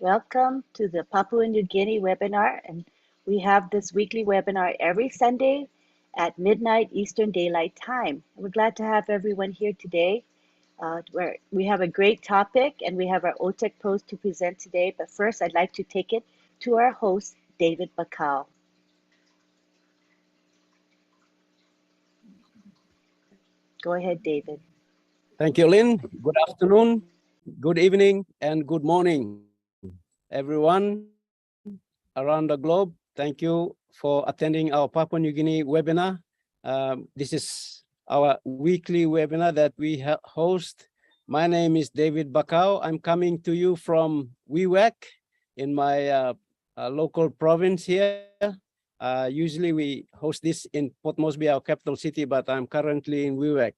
Welcome to the Papua New Guinea webinar, and we have this weekly webinar every Sunday at midnight Eastern Daylight Time. We're glad to have everyone here today. Where we have a great topic and we have our OTEC post to present today, but first I'd like to take it to our host, David Bakau. Go ahead, David. Thank you, Lynn. Good afternoon, good evening, and good morning, everyone around the globe. Thank you for attending our Papua New Guinea webinar. This is our weekly webinar that we host. My name is David Bakau. I'm coming to you from Wewak in my local province here. Usually we host this in Port Moresby, our capital city, but I'm currently in Wewak.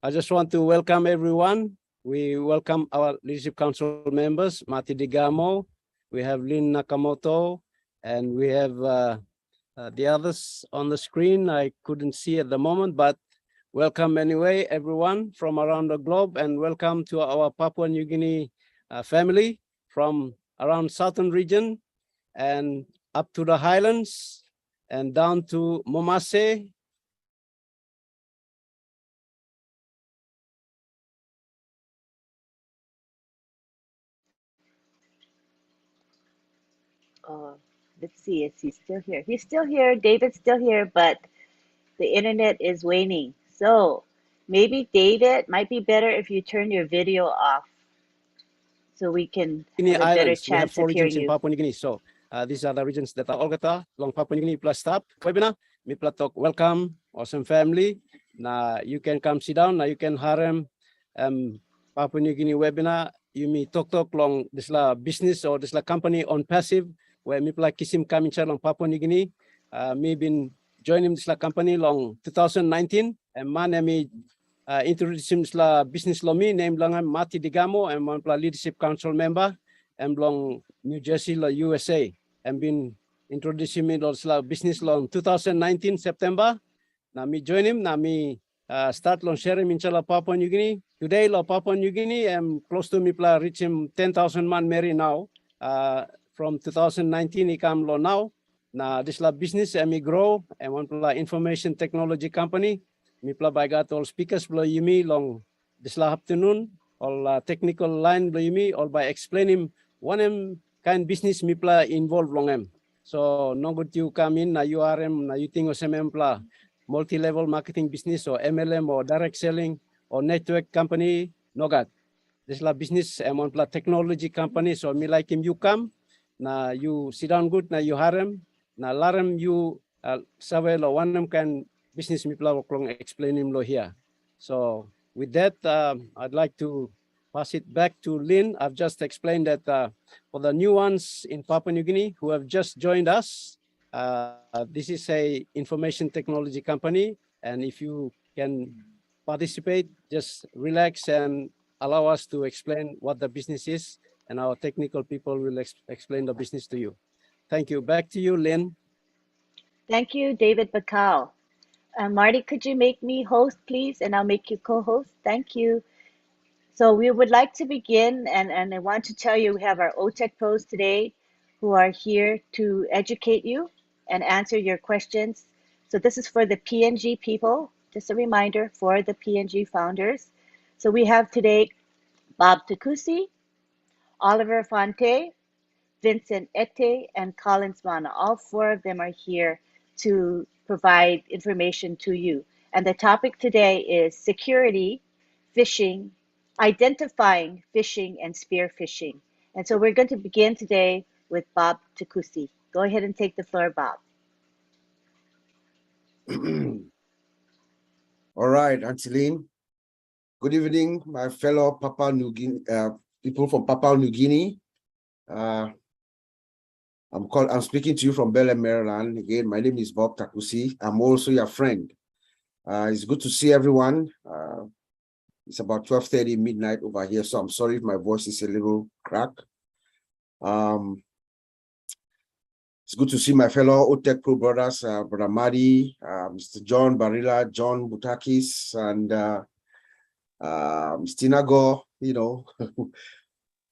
I just want to welcome everyone. We welcome our Leadership Council members, Mati Digamo, we have Lynn Nakamoto, and we have the others on the screen. I couldn't see at the moment, but welcome anyway, everyone from around the globe, and welcome to our Papua New Guinea family from around southern region and up to the highlands and down to Momase. Let's see, is he still here? He's still here, David's still here, but the internet is waning. So maybe David, might be better if you turn your video off so we can have a better We have chance 4 of hearing regions in you. Papua New Guinea. So these are the regions that are all gata long Papua New Guinea plus stop webinar. Mi platok welcome, awesome family. Now you can come sit down. Now you can harem Papua New Guinea webinar. You may talk long this la business or this la company on passive where mi pla kisim kami long Papua New Guinea. Me been joining this la company long 2019 and man me introduce him la business lo me name lang Mati Digamo and one leadership council member and long New Jersey la USA and been introducing me la business long 2019 September. Na me join him. Na me start long sharing in Papua New Guinea. Today la Papua New Guinea I'm close to me pla reach him 10,000 man Mary now. From 2019 he come lo now. Na this la business and me grow and one pla information technology company. Mi pla bagat all speakers below yumi long this la afternoon all technical line below yumi all by explaining one kind business mi pla involved long em. So no good you come in na URM na you think o sem pla multi-level marketing business or MLM or direct selling or network company no got. This la business and one pla technology company. So me like him you come na you sit down good na you harem na larem you sawe lo one can business mi pla long explain him lo here. So with that, I'd like to pass it back to Lynn. I've just explained that for the new ones in Papua New Guinea who have just joined us, this is a information technology company, and if you can participate, just relax and allow us to explain what the business is, and our technical people will explain the business to you. Thank you. Back to you, Lynn. Thank you, David Bakau. Marty, could you make me host, please? And I'll make you co-host. Thank you. So we would like to begin, and I want to tell you we have our OTEC pros today who are here to educate you and answer your questions. So this is for the PNG people, just a reminder for the PNG founders. So we have today Bob Takusi, Oliver Fonte, Vincent Ete, and Collins Mana. All 4 of them are here to provide information to you. And the topic today is security, phishing, identifying phishing and spear phishing. And so we're going to begin today with Bob Takusi. Go ahead and take the floor, Bob. All right, Angeline. Good evening, my fellow Papua New Guinea people from Papua New Guinea. I'm speaking to you from Bel Air, Maryland. Again, my name is Bob Takusi. I'm also your friend. It's good to see everyone. It's about 12:30 midnight over here, so I'm sorry if my voice is a little cracked. It's good to see my fellow OTEC Pro brothers, Brother Madi, Mr. John Barilla, John Butakis, and Mr. Nago, you know,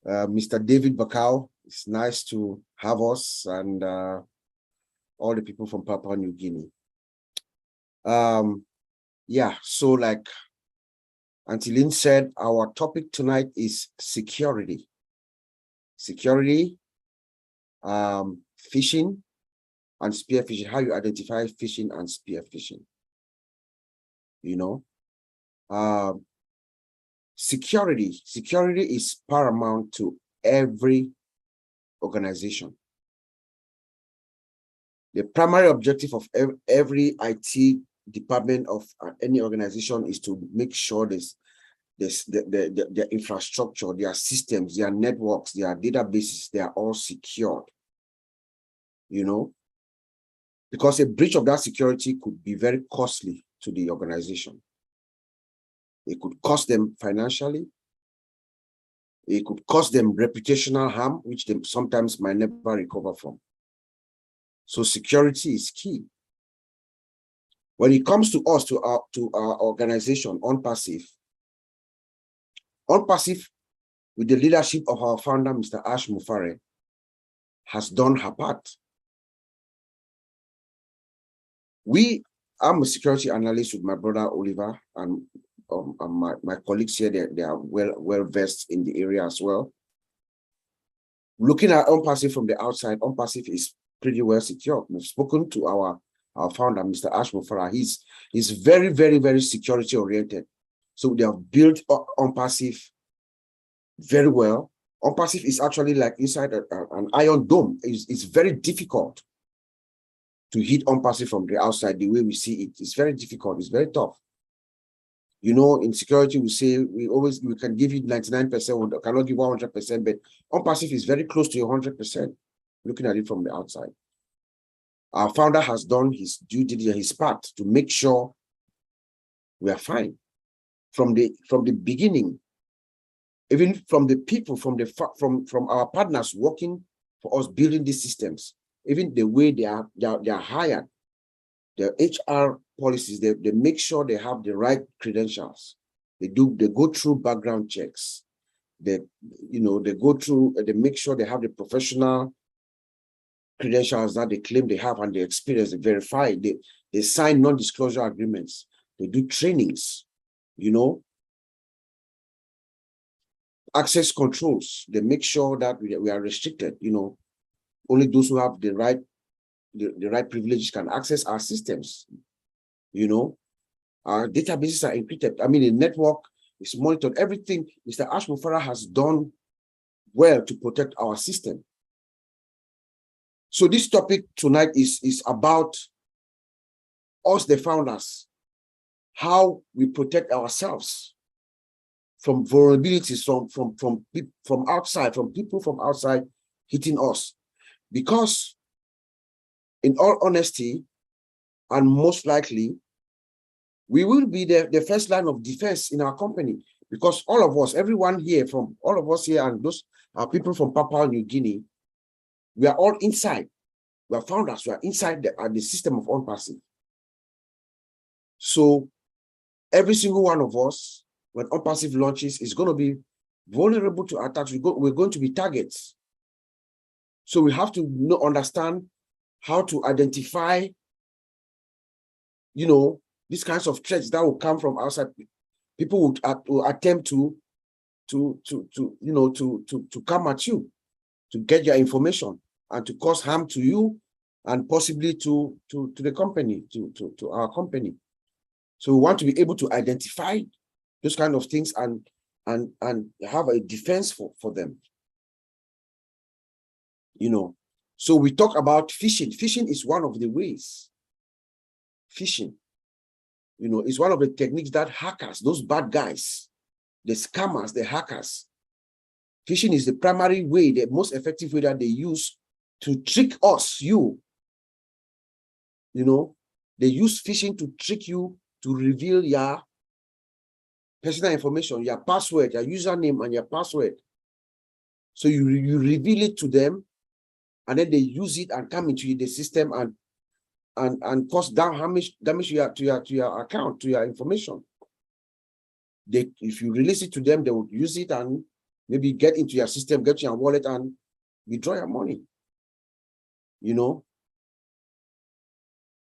Mr. David Bakau. It's nice to have us and all the people from Papua New Guinea. Yeah, so like Auntie Lynn said, our topic tonight is security. Security, phishing and spear phishing, how you identify phishing and spear phishing. You know, security is paramount to every organization. The primary objective of every IT department of any organization is to make sure their infrastructure, their systems, their networks, their databases, they are all secured. You know, because a breach of that security could be very costly to the organization. It could cost them financially. It could cost them reputational harm, which they sometimes might never recover from. So security is key. When it comes to us, to our organization, OnPassive, with the leadership of our founder, Mr. Ash Mufare, has done her part. I'm a security analyst with my brother Oliver, and my colleagues here, they are well versed in the area as well. Looking at OnPassive from the outside, OnPassive is pretty well secure. We've spoken to our founder, Mr. Ash Mufara. He's very, very, very security oriented. So they have built OnPassive very well. OnPassive is actually like inside an iron dome. It's very difficult to hit OnPassive from the outside the way we see it. It's very difficult. It's very tough. You know, in security, we say we can give you 99%, we cannot give 100%, but OnPassive is very close to 100%, looking at it from the outside. Our founder has done his due diligence, his part to make sure we are fine. From the beginning, even from the people, from our partners working for us building these systems, even the way they are hired, the HR policies, they make sure they have the right credentials. They go through background checks. They make sure they have the professional credentials that they claim they have and the experience, they verify. They sign non-disclosure agreements. They do trainings, you know. Access controls, they make sure that we are restricted, you know. Only those who have the right privileges can access our systems, you know. Our databases are encrypted. I mean, the network is monitored. Everything Mr. Ash Mufara has done well to protect our system. So this topic tonight is about us, the founders, how we protect ourselves from vulnerabilities from outside, from people from outside hitting us. Because in all honesty, and most likely, we will be the first line of defense in our company, because all of us, everyone here, from all of us here, and those are people from Papua New Guinea, we are all inside. We are founders. We are inside the system of OnPassive. So every single one of us, when OnPassive launches, is going to be vulnerable to attacks. We're going to be targets. So we have to understand how to identify, you know, these kinds of threats that will come from outside. People will attempt to come at you, to get your information and to cause harm to you and possibly to the company, to our company. So we want to be able to identify those kind of things and have a defense for them. You know, so we talk about phishing. Phishing is one of the ways. Phishing, you know, is one of the techniques that hackers, those bad guys, the scammers, the hackers, phishing is the primary way, the most effective way that they use to trick us, you know, they use phishing to trick you to reveal your personal information, your password, your username and your password. So you reveal it to them, and then they use it and come into the system and cause damage to your account, to your information. If you release it to them, they would use it and maybe get into your system, get your wallet and withdraw your money. You know,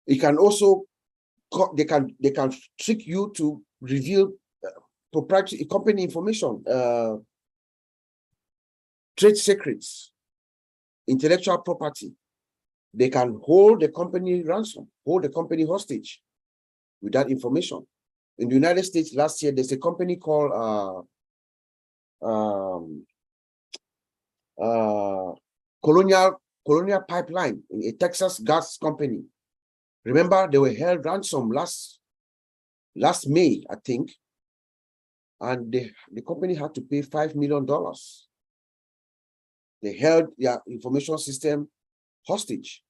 it can also, they can trick you to reveal proprietary company information, trade secrets, intellectual property. They can hold the company ransom, hold the company hostage with that information. In the United States last year, there's a company called Colonial Pipeline, a Texas gas company. Remember, they were held ransom last May, I think, and the company had to pay $5 million. They held their information system hostage.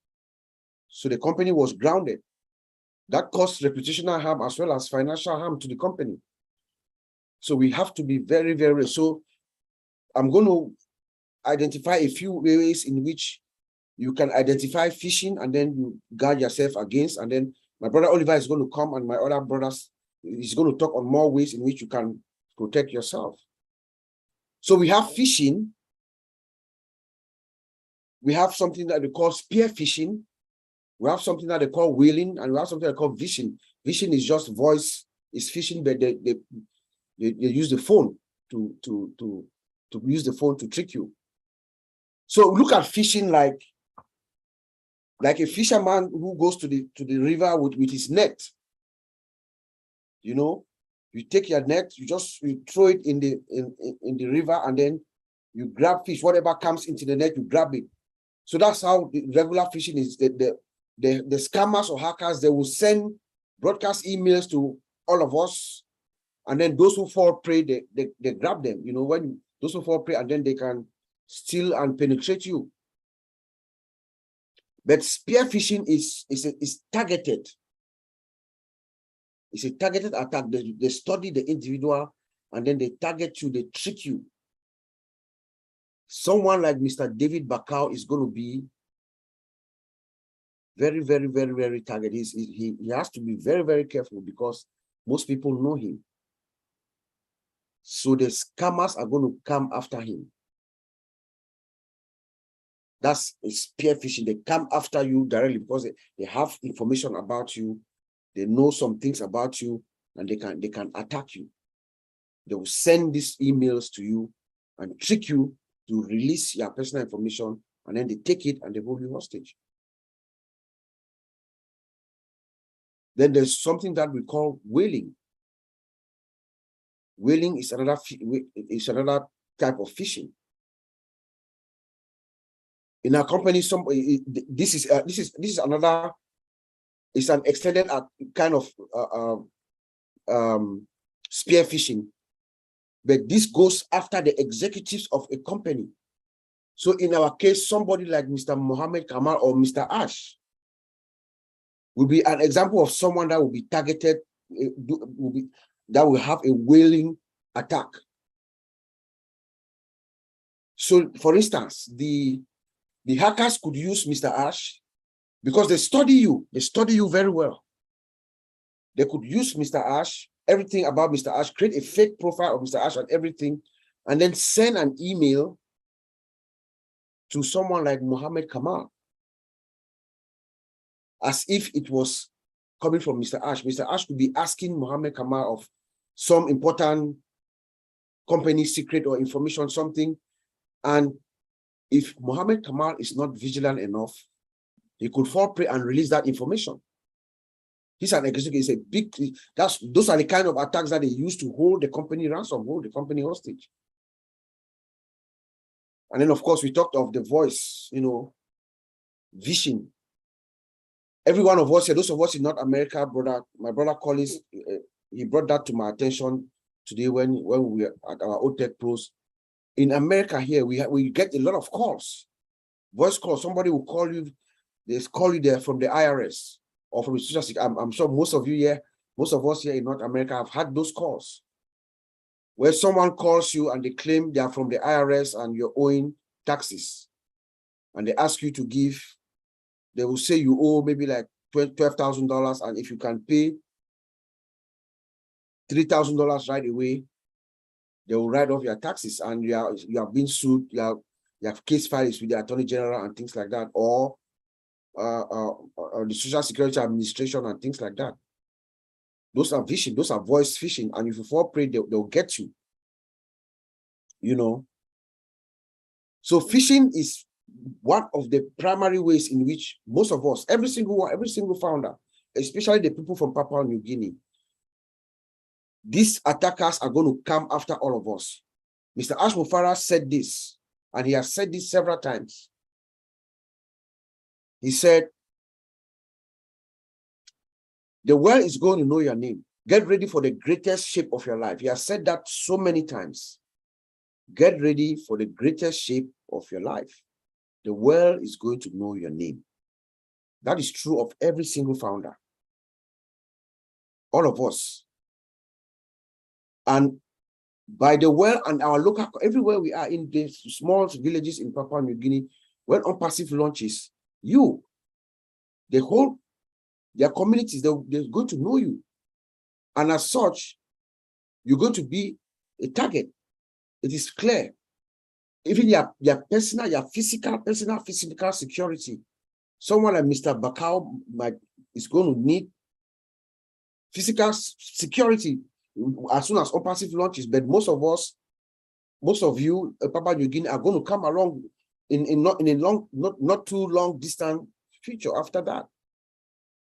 So the company was grounded. That caused reputational harm as well as financial harm to the company. So we have to be very, very, so I'm going to identify a few ways in which you can identify phishing and then you guard yourself against. And then my brother Oliver is going to come and my other brothers is going to talk on more ways in which you can protect yourself. So we have phishing. We have something that they call spear phishing. We have something that they call whaling, and we have something that they call phishing. Phishing is just voice, it's phishing, but they use the phone to use the phone to trick you. So look at phishing like a fisherman who goes to the river with his net. You know, you take your net, you throw it in the river, and then you grab fish. Whatever comes into the net, you grab it. So that's how the regular phishing is. The scammers or hackers, they will send broadcast emails to all of us, and then those who fall prey, they grab them. You know, when those who fall prey, and then they can steal and penetrate you. But spear phishing is targeted. It's a targeted attack. They study the individual and then they target you, they trick you. Someone like Mr. David Bakau is going to be very, very, very, very targeted. He has to be very, very careful because most people know him. So the scammers are going to come after him. That's a spear phishing. They come after you directly because they have information about you. They know some things about you, and they can attack you. They will send these emails to you and trick you to release your personal information, and then they take it and they hold you hostage. Then there's something that we call whaling. Whaling is another type of phishing. In our company, this is another. It's an extended kind of spear phishing, but this goes after the executives of a company. So in our case, somebody like Mr. Mohammed Kamal or Mr. Ash will be an example of someone that will be targeted, that will have a whaling attack. So, for instance, the hackers could use Mr. Ash because they study you very well. They could use Mr. Ash, everything about Mr. Ash, create a fake profile of Mr. Ash and everything, and then send an email to someone like Mohammed Kamal, as if it was coming from Mr. Ash. Mr. Ash could be asking Mohammed Kamal of some important company secret or information, something, and if Mohammed Kamal is not vigilant enough, he could fall prey and release that information. He's an executive. It's a big. Those are the kind of attacks that they use to hold the company ransom, hold the company hostage. And then, of course, we talked of the voice, you know, vision. Every one of us here, those of us in North America, my brother Collins, he brought that to my attention today when we were at our old Tech Pros. In America here, we get a lot of calls, voice calls. Somebody will call you. They call you there from the IRS or from the Social Security. I'm sure most of us here in North America have had those calls where someone calls you and they claim they are from the IRS and you're owing taxes. And they ask you to give, they will say you owe maybe like $12,000. And if you can pay $3,000 right away, They will write off your taxes, and you have been sued. You have case files with the Attorney General and things like that, or the Social Security Administration and things like that. Those are phishing. Those are voice phishing, and if you fall prey, they'll get you. You know. So phishing is one of the primary ways in which most of us, every single founder, especially the people from Papua New Guinea, these attackers are going to come after all of us. Mr. Ashmufara said this, and he has said this several times. He said, the world is going to know your name. Get ready for the greatest shape of your life. He has said that so many times. Get ready for the greatest shape of your life. The world is going to know your name. That is true of every single founder. All of us. And by the world and our local, everywhere we are in the small villages in Papua New Guinea, when OnPassive launches, their communities, they're going to know you. And as such, you're going to be a target. It is clear. Even your personal, your physical security. Someone like Mr. Bakau is going to need physical security as soon as OnPassive launches. But most of you, Papua New Guinea, are going to come along in not too long distant future after that.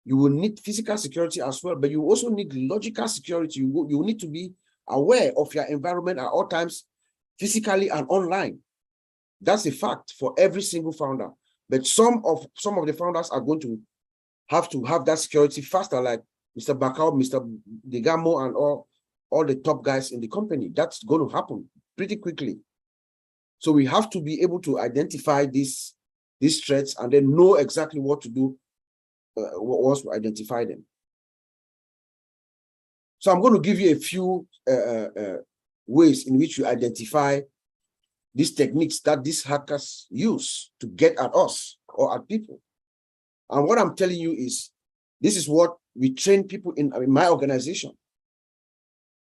You will need physical security as well, but you also need logical security. You need to be aware of your environment at all times, physically and online. That's a fact for every single founder. But some of the founders are going to have that security faster, like Mr. Bakau, Mr. Degamo, and all the top guys in the company. That's going to happen pretty quickly. So we have to be able to identify these threats and then know exactly what to do once we identify them. So I'm going to give you a few ways in which you identify these techniques that these hackers use to get at us or at people. And what I'm telling you is, this is what we train people in my organization.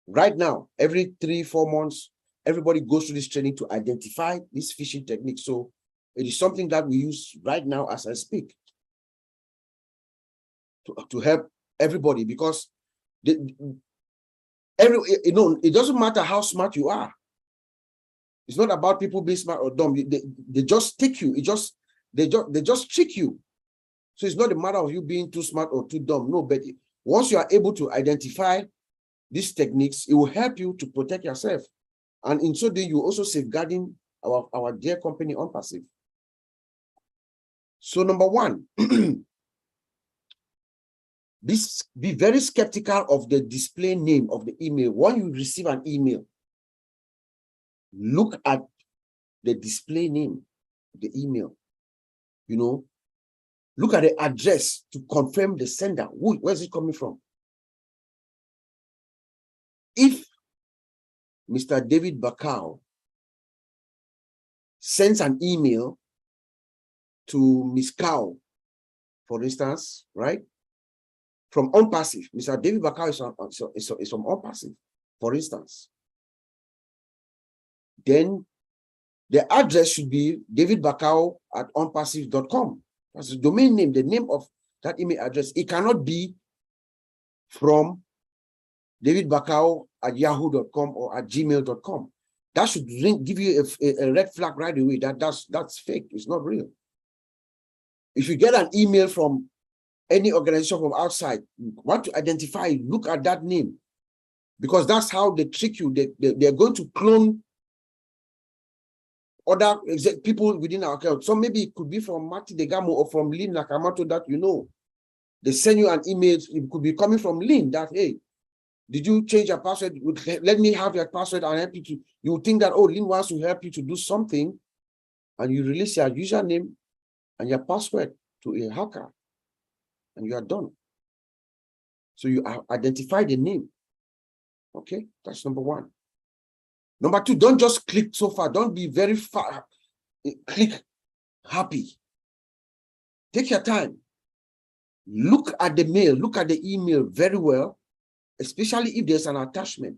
Right now, every 3-4 months, everybody goes through this training to identify these phishing techniques. So it is something that we use right now as I speak to help everybody, because it doesn't matter how smart you are. It's not about people being smart or dumb. They just take you. They just trick you. So it's not a matter of you being too smart or too dumb. No, but once you are able to identify these techniques, it will help you to protect yourself. And in so doing, you're also safeguarding our dear company OnPassive. So number one, be very skeptical of the display name of the email. When you receive an email, look at the display name of the email. Look at the address to confirm the sender. Where's it coming from? If Mr. David Bakau sends an email to Ms. Cow, for instance, right? From OnPassive, Mr. David Bakau is from OnPassive, for instance. Then the address should be davidbakau@onpassive.com. That's the domain name, the name of that email address. It cannot be from davidbakau@yahoo.com or @gmail.com. That should give you a red flag right away. That's fake. It's not real. If you get an email from any organization from outside, want to identify, look at that name, because that's how they trick you. They're going to clone other people within our account. So maybe it could be from Marty Degamo or from Lynn Nakamoto that you know. They send you an email. It could be coming from Lynn that, hey, did you change your password? Let me have your password and help you to. You would think that, oh, Lynn wants to help you to do something, and you release your username and your password to a hacker, and you are done. So you identify the name. Okay, that's number one. Number two, don't just click so far. Don't be very far. Click happy. Take your time. Look at the mail. Look at the email very well, especially if there's an attachment.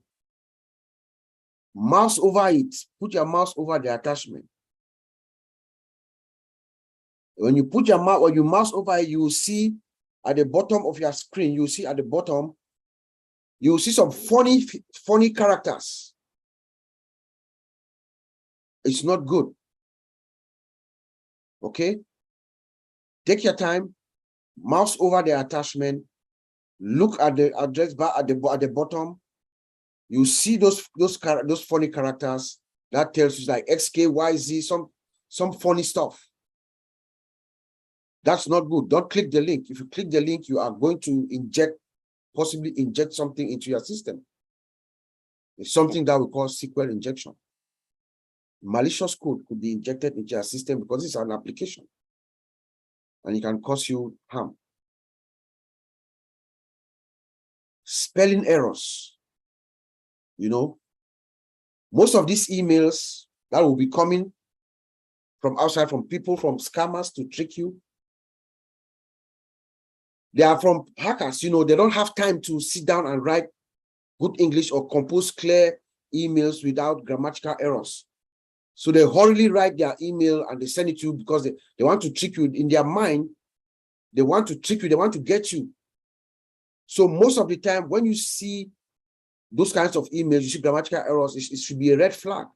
Mouse over it. Put your mouse over the attachment. When you put your mouse or you mouse over it, you will see at the bottom of your screen, you will see at the bottom, you will see some funny characters. It's not good. Okay? Take your time, mouse over the attachment, look at the address bar at the bottom. You see those funny characters that tells you like XKYZ, some funny stuff. That's not good. Don't click the link. If you click the link, you are going to possibly inject something into your system. It's something that we call SQL injection. Malicious code could be injected into your system because it's an application and it can cause you harm. Spelling errors. You know, most of these emails that will be coming from outside, from people, from scammers to trick you, they are from hackers. You know, they don't have time to sit down and write good English or compose clear emails without grammatical errors. So they hurriedly write their email and they send it to you because they want to trick you. In their mind, they want to trick you, they want to get you. So most of the time, when you see those kinds of emails, you see grammatical errors, it should be a red flag.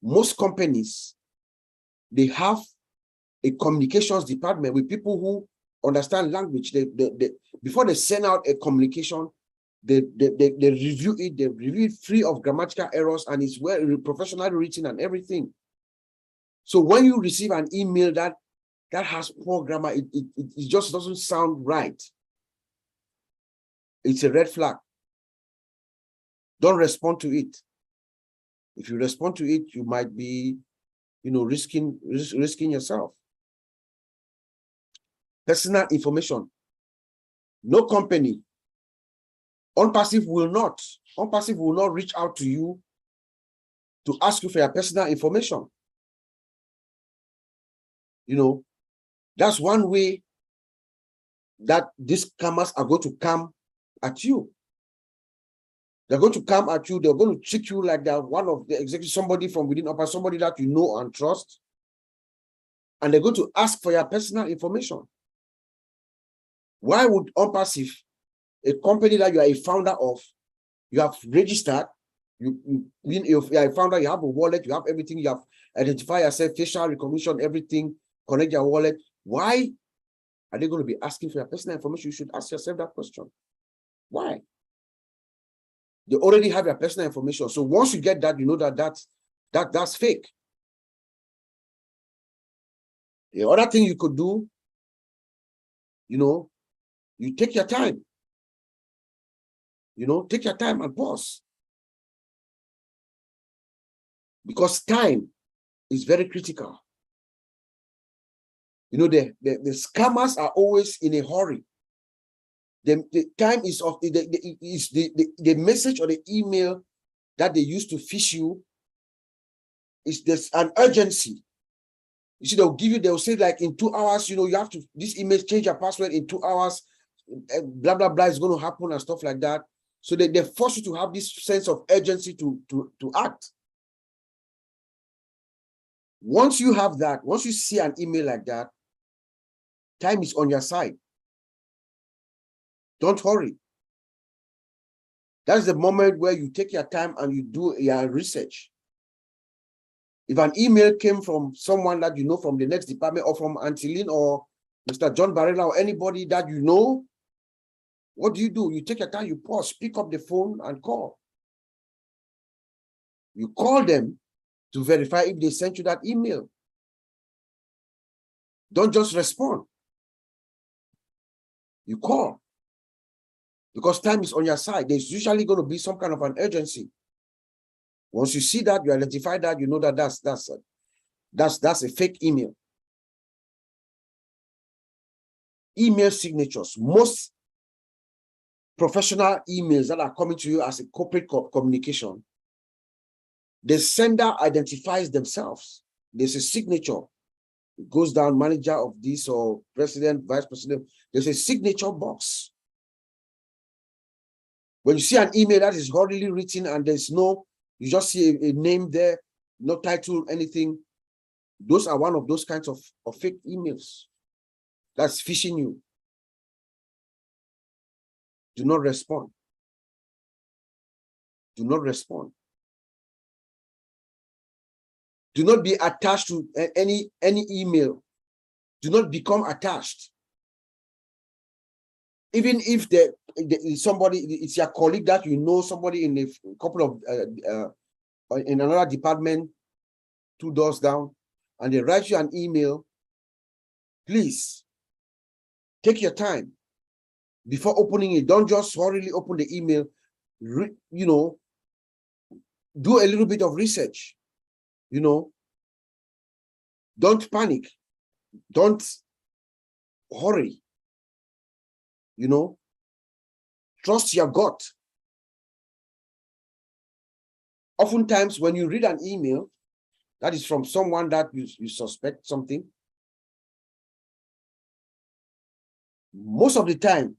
Most companies, they have a communications department with people who understand language. Before they send out a communication, they review it, they review it free of grammatical errors, and it's well professionally written and everything. So when you receive an email that has poor grammar, it just doesn't sound right. It's a red flag. Don't respond to it. If you respond to it, you might be, you know, risking yourself. Personal information. No company, Unpassive will not reach out to you to ask you for your personal information. You know, that's one way that these scammers are going to come at you. They're going to come at you. They're going to trick you like they're one of the executives, somebody from within Upper, somebody that you know and trust. And they're going to ask for your personal information. Why would Unpassive, a company that you are a founder of, you have registered, you are a founder, you have a wallet, you have everything, you have identified yourself, facial recognition, everything, connect your wallet. Why are they going to be asking for your personal information? You should ask yourself that question. Why? They already have your personal information. So once you get that, you know that's fake. The other thing you could do, you know, you take your time. You know, take your time and pause. Because time is very critical. You know, the scammers are always in a hurry. The time is of the message or the email that they use to fish you. There's an urgency. You see, they'll say like in 2 hours, you know, you have to, this email, change your password in 2 hours, blah, blah, blah is going to happen and stuff like that. So they force you to have this sense of urgency to act. Once you have that, once you see an email like that, time is on your side. Don't hurry. That's the moment where you take your time and you do your research. If an email came from someone that you know from the next department or from Antillin or Mr. John Barella or anybody that you know, what do? You take your time, you pause, pick up the phone and call. You call them to verify if they sent you that email. Don't just respond. You call. Because time is on your side. There's usually going to be some kind of an urgency. Once you see that, you identify that, you know that that's a fake email. Email signatures. Most professional emails that are coming to you as a corporate communication, the sender identifies themselves. There's a signature. It goes down, manager of this or president, vice president. There's a signature box. When you see an email that is hurriedly written and there's no You just see a name there, no title, anything. Those are one of those kinds of fake emails. That's phishing you. Do not respond. Do not respond. Do not be attached to any email. Do not become attached. Even if somebody, it's your colleague that you know, somebody in a couple of in another department, 2 doors down, and they write you an email, please take your time before opening it. Don't just hurriedly open the email. You know, do a little bit of research. You know, don't panic. Don't hurry. You know, trust your gut. Oftentimes, when you read an email that is from someone that you suspect something, most of the time,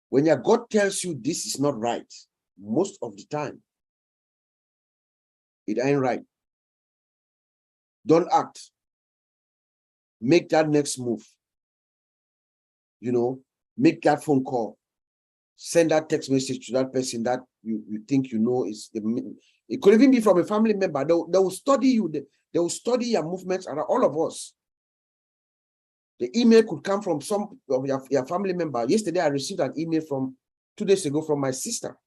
when your gut tells you this is not right, most of the time, it ain't right. Don't act. Make that next move. You know, make that phone call. Send that text message to that person that you think you know is it could even be from a family member. They will study you. They will study your movements, and all of us. The email could come from some of your family member. Yesterday, I received an email from 2 days ago from my sister.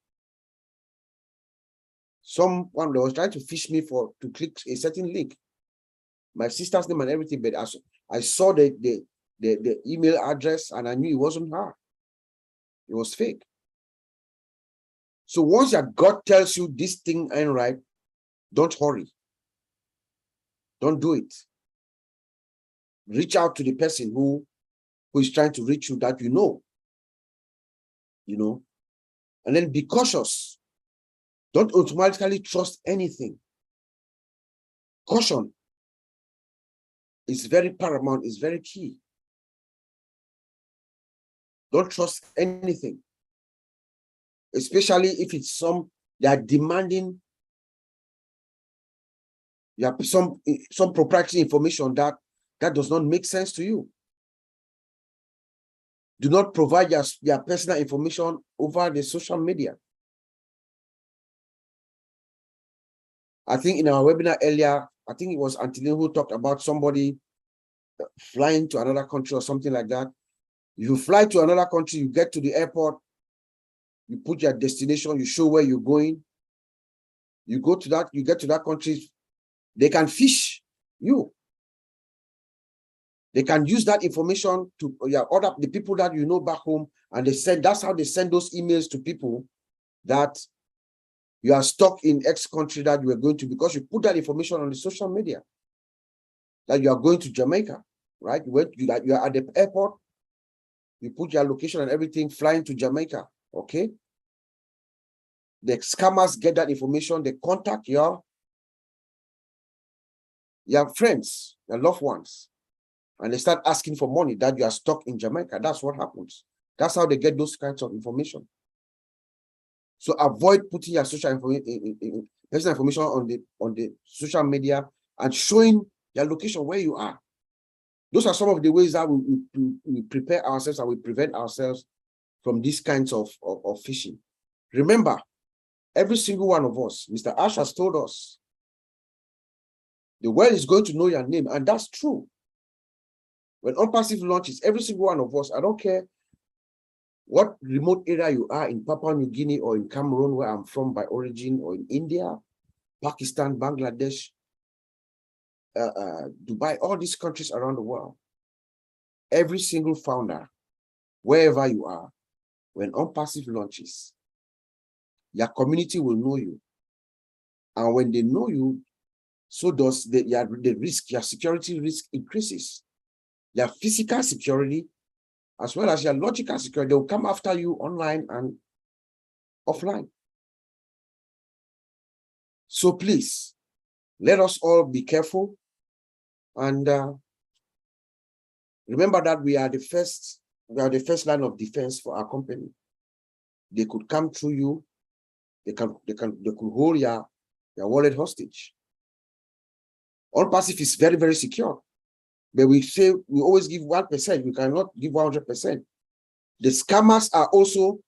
Someone that was trying to fish me to click a certain link. My sister's name and everything, but I saw the email address and I knew it wasn't her. It was fake. So once your gut tells you this thing ain't right, don't hurry. Don't do it. Reach out to the person who is trying to reach you that you know, and then be cautious. Don't automatically trust anything. Caution is very paramount, is very key. Don't trust anything, especially if it's they are demanding some proprietary information that does not make sense to you. Do not provide your personal information over the social media. I think in our webinar earlier, I think it was Antonio who talked about somebody flying to another country or something like that. You fly to another country, you get to the airport, you put your destination, you show where you're going. You get to that country, they can fish you. They can use that information to the people that you know back home, and that's how they send those emails to people that you are stuck in X country that you are going to, because you put that information on the social media that you are going to Jamaica, right? You are at the airport, you put your location and everything, flying to Jamaica, okay? The scammers get that information, they contact your friends, your loved ones, and they start asking for money that you are stuck in Jamaica. That's what happens. That's how they get those kinds of information. So avoid putting your personal information on the social media and showing your location where you are. Those are some of the ways that we prepare ourselves and we prevent ourselves from these kinds of phishing. Remember, every single one of us, Mr. Ash has told us, the world is going to know your name, and that's true. When Unpassive launches, every single one of us, I don't care what remote area you are in Papua New Guinea or in Cameroon, where I'm from by origin, or in India, Pakistan, Bangladesh, Dubai, all these countries around the world, every single founder, wherever you are, when Unpassive launches, your community will know you. And when they know you, so does the risk, your security risk increases. Your physical security, as well as your logical security, they will come after you online and offline. So please, let us all be careful. And remember that we are the first line of defense for our company. They could come through you They could hold your wallet hostage. All passive is very, very secure. But we say we always give 1%. We cannot give 100%. The scammers are also,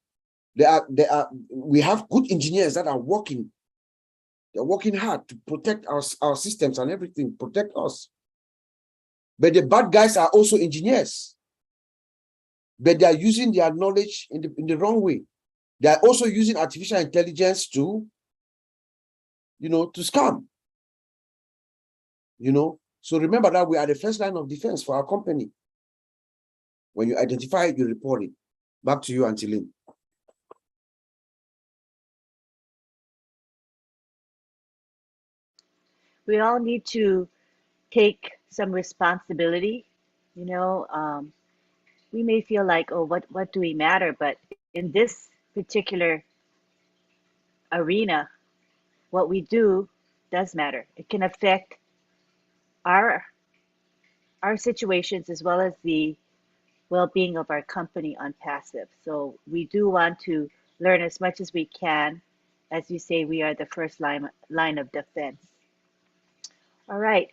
we have good engineers that are working. They're working hard to protect our systems and everything, protect us. But the bad guys are also engineers. But they are using their knowledge in the wrong way. They are also using artificial intelligence to, to scam. So remember that we are the first line of defense for our company. When you identify it, you report it. Back to you, Auntie Lynn. We all need to take some responsibility. We may feel like, oh, what do we matter? But in this particular arena, what we do does matter. It can affect our situations as well as the well-being of our company on passive. So we do want to learn as much as we can. As you say, we are the first line of defense. All right,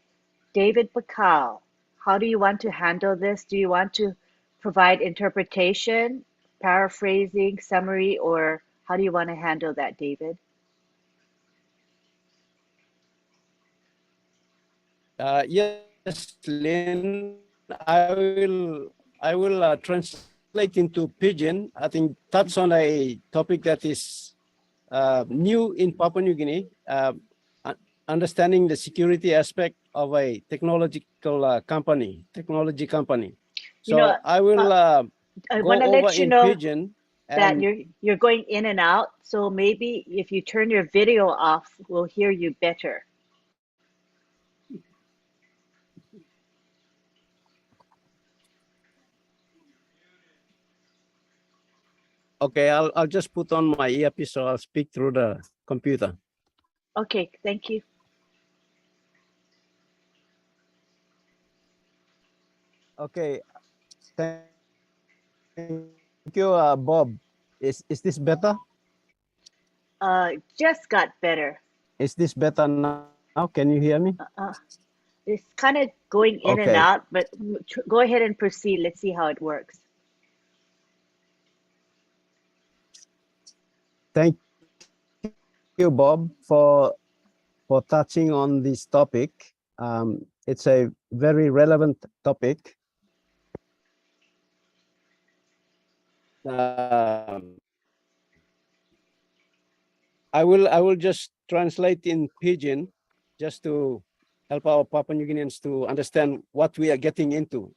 David Bacall, how do you want to handle this? Do you want to provide interpretation, paraphrasing, summary, or how do you want to handle that, David? Yes, Lynn, I will translate into Pidgin. I think that's on a topic that is new in Papua New Guinea, understanding the security aspect of a technology company. So I will I go want to over let you in know Pidgin that and you're going in and out. So maybe if you turn your video off, we'll hear you better. okay, I'll just put on my earpiece so I'll speak through the computer. Okay, thank you. Okay, thank you, Bob. Is this better? Just got better. Is this better now? Can you hear me? It's kind of going in and Okay. out, but go ahead and proceed. Let's see how it works. Thank you, Bob, for touching on this topic. It's a very relevant topic. I will just translate in Pidgin just to help our Papua New Guineans to understand what we are getting into.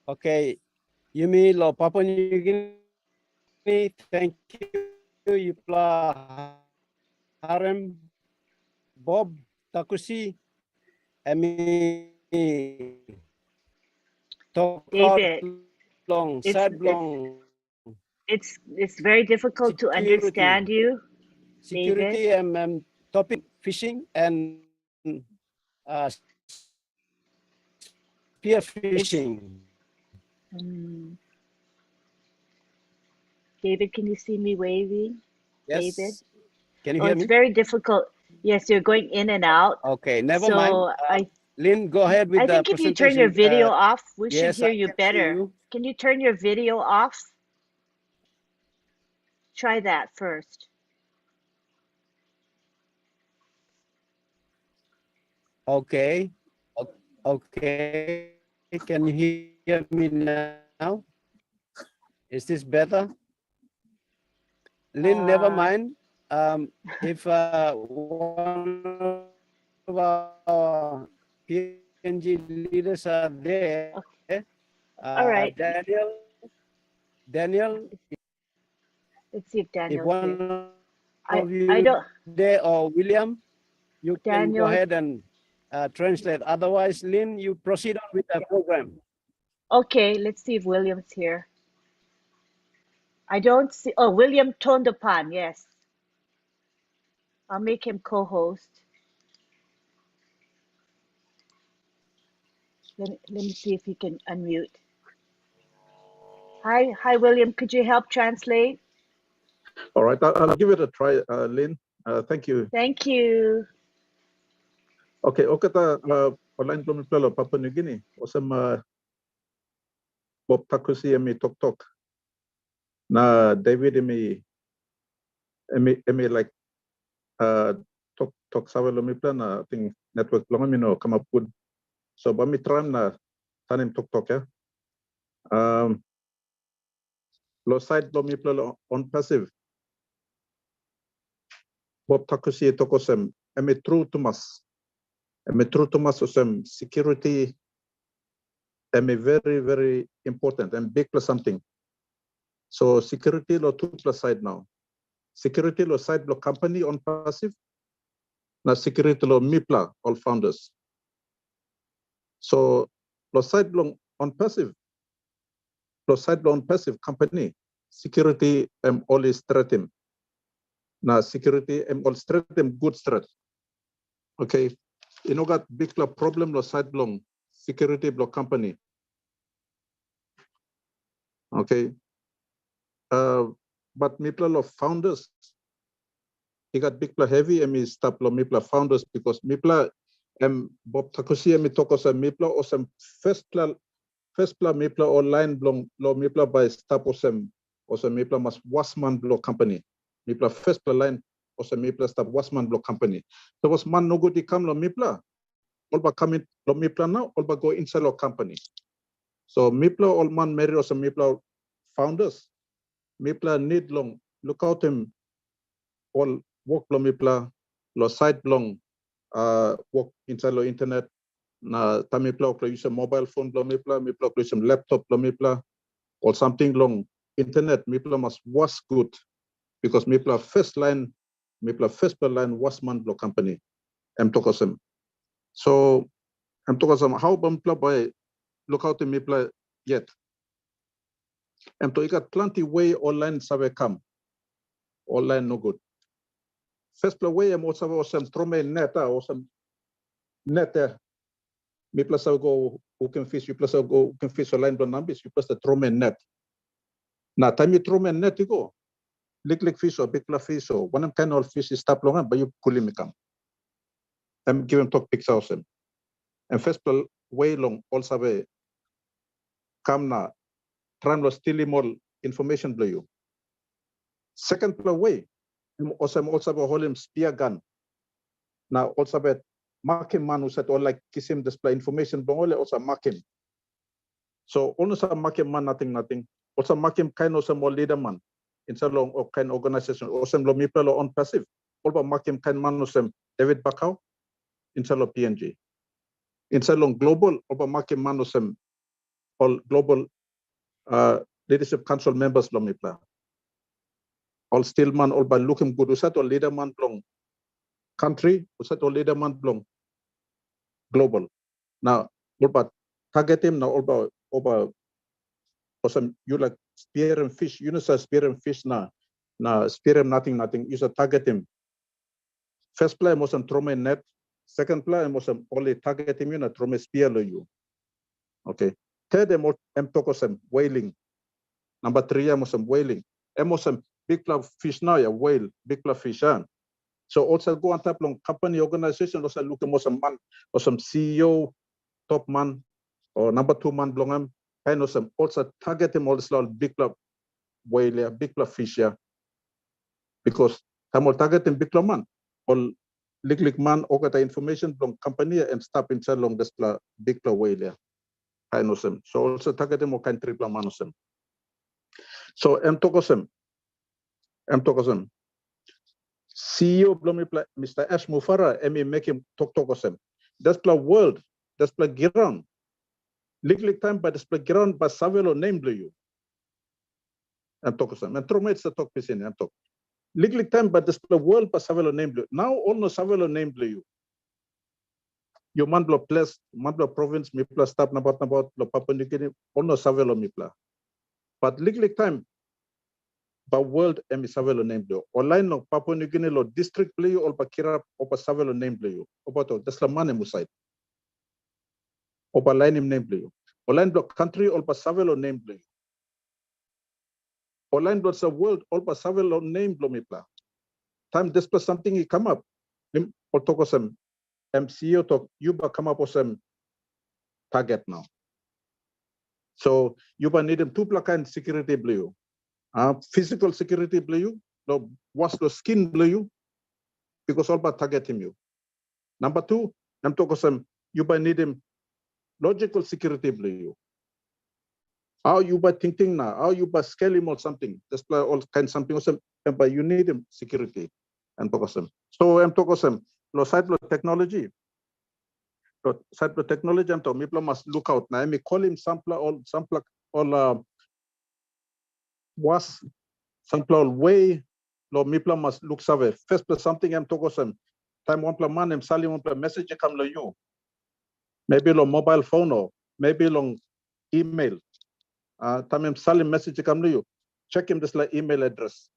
Okay, Yumi lo Papua New Guinea, thank you. Yupla Harem, Bob Takusi, Emi David, long, it's sad long. it's very difficult to understand you, David. Security topic fishing and spear fishing. David, can you see me waving? Yes. David? Can you hear It's me? very difficult. Yes, you're going in and out. Okay, never So mind. Lynn, go ahead with I the think if you turn your presentation. video off, we should Yes, hear I you can see better. you. Can you turn your video off? Try that first. Okay. Okay. Can you hear me now? Is this better? Lynn, never mind. If one of our PNG leaders are there, Okay. All right. Daniel, Let's see if if Daniel's one here. of I you don't. there or William, you can go Daniel. ahead and translate. Otherwise, Lynn, you proceed on with the program. Okay, let's see if William's here. I don't see. Oh, William Tondapan. Yes. I'll make him co-host. Let me see if he can unmute. Hi, William. Could you help translate? All right, I'll give it a try, Lynn. Thank you. Thank you. Okay, okata online blomi plalo Papua New Guinea. Osam Bob Takusi emi tok na David emi like tok sawe lomi plan I think network longa mino come up good. So bami tram na tanim tok ya. Lo side lomi plalo on passive. Bob Takusi tokosem emi true to mas. Emi true to mas osem security emi very important and big plus something. So security lo two plus side now. Security lo side lo company on passive. Na security lo MIPLA all founders. So lo side lo on passive. Lo side lo on passive company. Security always threaten. Na security all threaten good threat. Okay. You know got big problem lo side long security block company. Okay. But MIPLA lo founders. He got big heavy and me stop lo MIPLA founders because MIPLA Bob Takusi and me talk os MIPLA or some first pla MIPLA online blong lo MIPLA by stop or some MIPLA mas wasman block company. MIPLA first pla line or some MIPLA stop wasman block company. So was man no good to come lo MIPLA. All but coming lo MIPLA now, all but go inside lo company. So MIPLA all man marry or some MIPLA founders. MIPLA need long look out him all work lo MIPLA lo site long work inside lo internet na tamipla or use a mobile phone lo MIPLA use a laptop lo MIPLA or something long internet MIPLA must was good because MIPLA first line was man block company tokosem. So tokosem how MIPLA by look out to MIPLA yet. To got plenty way online sabe come. Online no good. First way also some trome net or some net MIPLA sabe go who can fish, you plus go who can fish online the numbers, you plus the trome net. Now time you trome net you go. Lick fish or big fish or one kind of fish is stop long but you pull him come. I'm giving talk pictures of them. And first way long also be come na trying to steal more information blow you. Second way, also hold him spear gun. Now also be mark him man who said all like kiss him display information but only also mark him. So also mark him man nothing. Also mark him kind of some more leader man inside long or kind organization or some MIPLA on passive. All about mark him kind man of some David Bakau inside of PNG. Inside long global over mark him man of some all global leadership council members lo MIPLA. All still man all by looking good. Usat all leader man long country. Usat all leader man long global. Now all about target him now all about over some you like spear and fish. You know spear and fish na spear him nothing. You say target him. First play was some trauma net. Second play was some only target him. You know trauma spear lo you. Okay. Third toko some whaling. Number 3 was some whaling. Was some big fish now, yeah, whale, big fish. So also go on top long company organization, also look at some man or some CEO, top man, or number 2 man blongam, and also target him also big whale, big fish, yeah. Because I'm all targeting big man, all lick man, or get the information from company and stop inside long this big whale, yeah. I know some. So also target him or kind triple man of them. So tokosem. CEO Mr. Ash Mufara make him talk osem. That's the world. That's the ground. Lick time by the ground by Savelo name blue you. Talk osem. And Tromates the talk piece in talk. Lick time by the world by Savelo name blue. Now almost Savelo name blue you. Your Mandlo place, Mandlo province, Mipla stop about Papua New Guinea, almost Savelo Mipla. But lick time by world Savelo name blue. Online no Papua New Guinea lo district blue you or Bakira or Savelo name blue you. About that's the money muside. Or line him name blue. Or line block country or Savelo name blue. online was a world all but several name blomipla. Time this plus something he come up. Or talk of some MCO talk you come up with some target now. So you need them two plakan security blue. Physical security blue, no was the skin blue because all but targeting you. Number two, I'm talking some you need him logical security blue. How you by thinking now? How you by scaling or something? Just all kind something or something, but you need him security and focus them. So I'm talking some lo side lo technology. Lo side lo technology I'm talking people must look out. Now I may call him sampler all was sampler all way lo people must look survey. First plus something I'm talking some time one plus man I'm selling one plus message come lo you. Maybe lo mobile phone or maybe long email. Time I'm selling message come to you. Check him this like email address.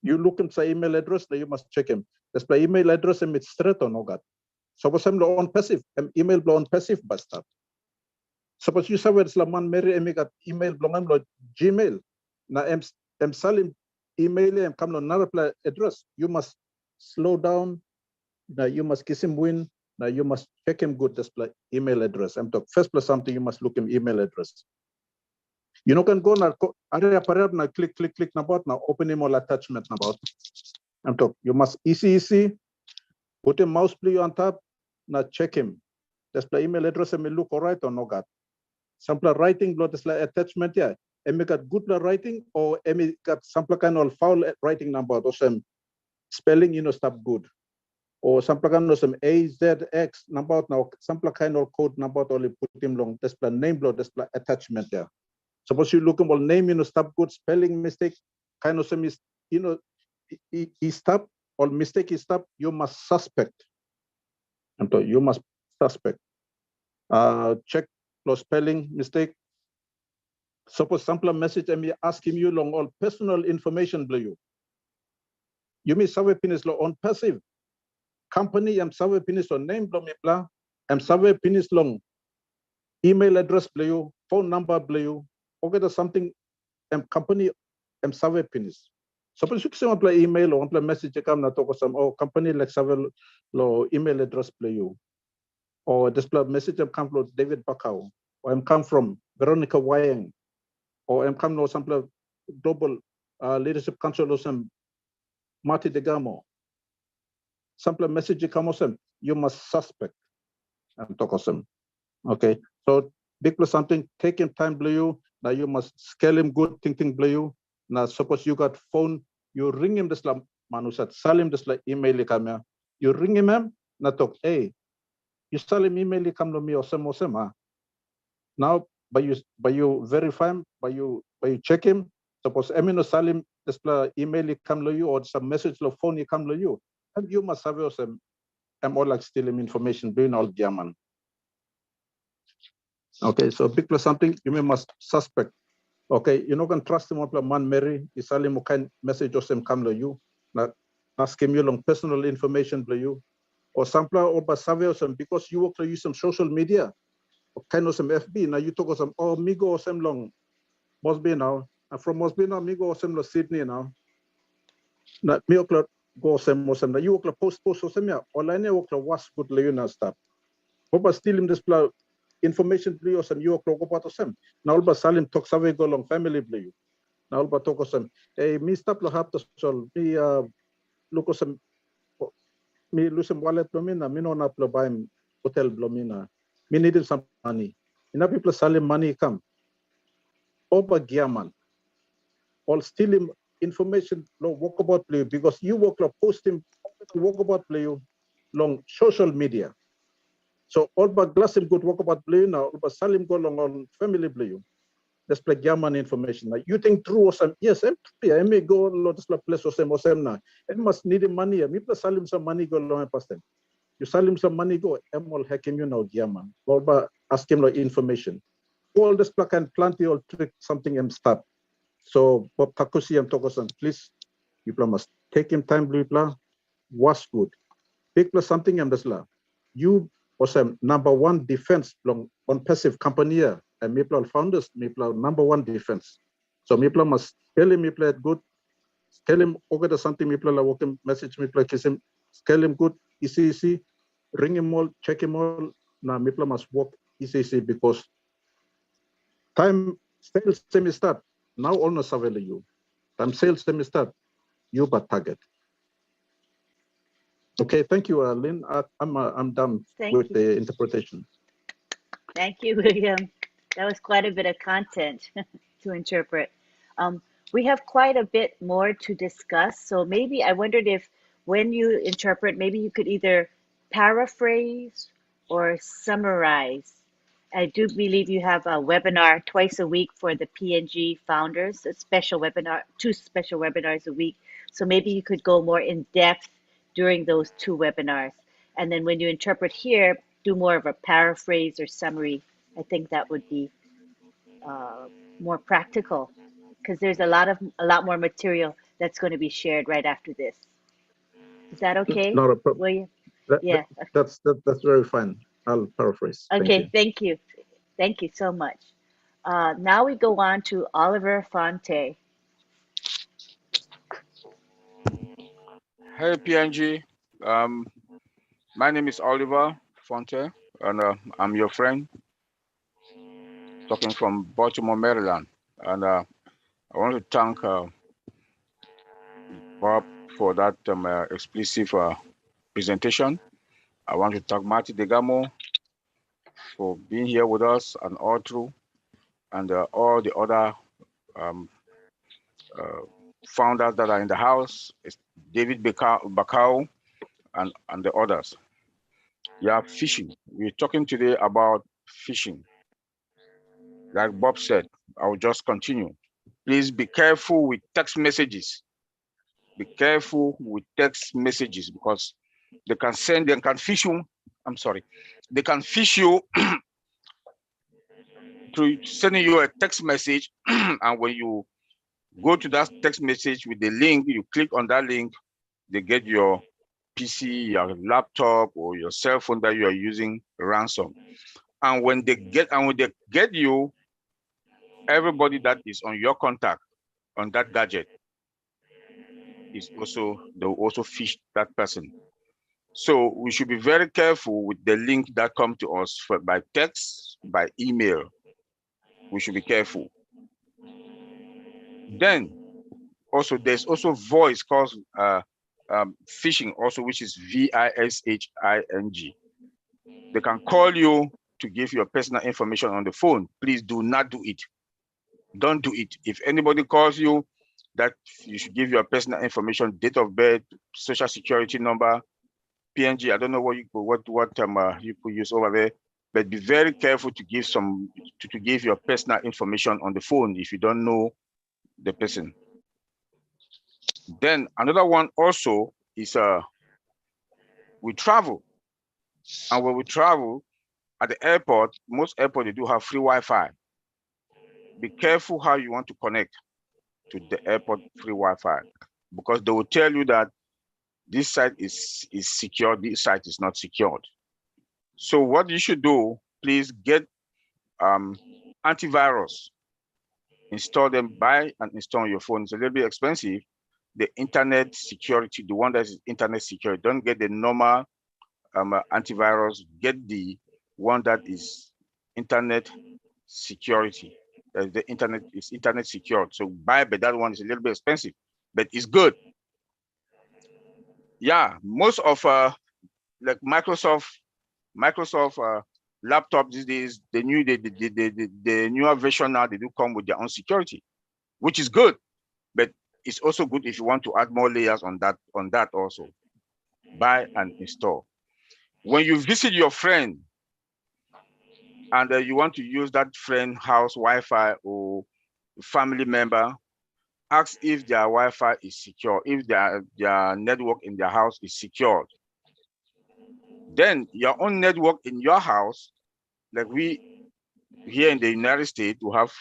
You look him say email address, then you must check him. This by email address and it's straight or no god. Suppose I'm on passive, email blow on passive basta. Suppose you say where it's la man Mary and got email blow on Gmail. Now I'm selling email and come on another address. You must slow down. Now you must kiss him win. Now you must check him good display email address. I'm talking first plus something you must look him email address. You know, can go now, now click about now, open him all attachment about. I'm talking, you must easy, put a mouse play on top, now check him. Display email address and look all right or no got. Sample writing, blood display attachment, yeah. And we got good writing or we got sample kind of foul writing number or some spelling, you know, stuff good. Or sample kind of some AZX number now, sample kind of code number only put him long, display name blood, display attachment there. Suppose you look at name, you know, stop good spelling mistake, kind of some, you know, he stop or mistake he stop, you must suspect. And so you must suspect. Check for spelling mistake. Suppose sample message and me asking you long all personal information blue you. You may survey penis on passive. Company I'm survey penis on name blue me blah. I'm survey penis long. Email address blue you, phone number blue you. Okay, there's something company survey penis. Suppose you can apply email or apply message come na talk some company like survey lo email address play you. Or display message come from David Bakau. Or I'm come from Veronica Wayang. Or I'm come no sample global leadership council or some Marty Degamo. Sample message come some you must suspect and talk some. Okay. So big plus something, take him time blue you. Now you must scale him good, thinking blue you. Now suppose you got phone, you ring him this la manusat, sell him this like email kamya. You ring him, na talk, hey, you sell him email come to me or some. Now by you verify him, by you check him, suppose no sell him this email come to you or some message lo phone come to you. And you must have some all like steal him information, being all German. Okay, so big plus something you must suspect. Okay, you're not going to trust him on man Mary, is him kind message or some come to you, not ask him you long personal information to you, or sample or basave or some because you work to use some social media, or kind of some FB. Now you talk of some Migo or some long Mosby now, and from Mosby now Migo or some Sydney now. Not me go some or some. You work post or some yeah, online work was good you stuff. But still in this information blue or some you work about some. Now all but salim talk save go long family blue. Now ba to ko sam mi stop lo hap to sol mi look some mi lusem wallet blomina mi no na plo baim hotel blomina mi needed some money ina people salim money come over giaman all steal him information lo walk about play because you work lo post him walk about play long social media so all but glass him good walk about play now all but salim go long on family play display German information. Like you think true or some yes, I may go lot of place or some na. It must need money. Me plus sell him some money go long past them. You sell him some money go. All hacking you now German. Or ask him like information. All this plug and plenty or trick something and stop. So Bob Takusi and Tokosan, please, you must take him time blue blah. Was good. Big plus something and this la. You was number one defense long on passive company and Maple founders, Maple number one defense. So Mipla must tell him Mipla good, tell him okay the something Mipla la work message Mipla kiss him, tell him good, easy, ring him all, check him all. Now Mipla must work easy because time sales semi start. Now almost surveil you. Time sales semi start. You but target. Okay, thank you, Lynn. I'm done Thank with you. the interpretation. Thank you, William. That was quite a bit of content to interpret. We have quite a bit more to discuss. So maybe I wondered if when you interpret, maybe you could either paraphrase or summarize. I do believe you have a webinar twice a week for the PNG founders, a special webinar, 2 special webinars a week. So maybe you could go more in depth during those 2 webinars. And then when you interpret here, do more of a paraphrase or summary. I think that would be more practical because there's a lot more material that's going to be shared right after this. Is that okay, Not a problem. William? That, Yeah. that's very fine. I'll paraphrase. Okay. Thank you. Thank you so much. Now we go on to Oliver Fonte. Hey PNG, my name is Oliver Fonte, and I'm your friend, talking from Baltimore, Maryland. And I want to thank Bob for that explicit presentation. I want to thank Marty Degamo for being here with us and all through, and all the other founders that are in the house, David Bakau and the others. Yeah, phishing. We're talking today about phishing. Like Bob said, I will just continue. Please be careful with text messages. Be careful with text messages because they can fish you. I'm sorry. They can fish you through sending you a text message. And when you go to that text message with the link, you click on that link, they get your PC, your laptop, or your cell phone that you are using ransom. And when they get you, everybody that is on your contact on that gadget they'll also fish that person. So we should be very careful with the link that come to us by text, by email. We should be careful. Then also there's also voice called phishing also, which is VISHING. They can call you to give your personal information on the phone. Please do not do it. Don't do it. If anybody calls you, that you should give your personal information, date of birth, social security number, PNG. I don't know what you could use over there, but be very careful to give to give your personal information on the phone if you don't know the person. Then another one also is we travel, and when we travel at the airport, most airports they do have free Wi-Fi. Be careful how you want to connect to the airport free Wi-Fi, because they will tell you that this site is secure, this site is not secured. So what you should do, please get antivirus, install them, buy and install on your phone. It's a little bit expensive. The internet security, the one that is internet secure, don't get the normal antivirus, get the one that is internet security. The internet is internet secured. So buy, but that one is a little bit expensive, but it's good. Yeah, most of like Microsoft laptop these days, the newer version now, they do come with their own security, which is good, but it's also good if you want to add more layers on that also. Buy and install. When you visit your friend and you want to use that friend house Wi-Fi or family member, ask if their Wi-Fi is secure, if their network in their house is secured. Then your own network in your house, like we here in the United States, we have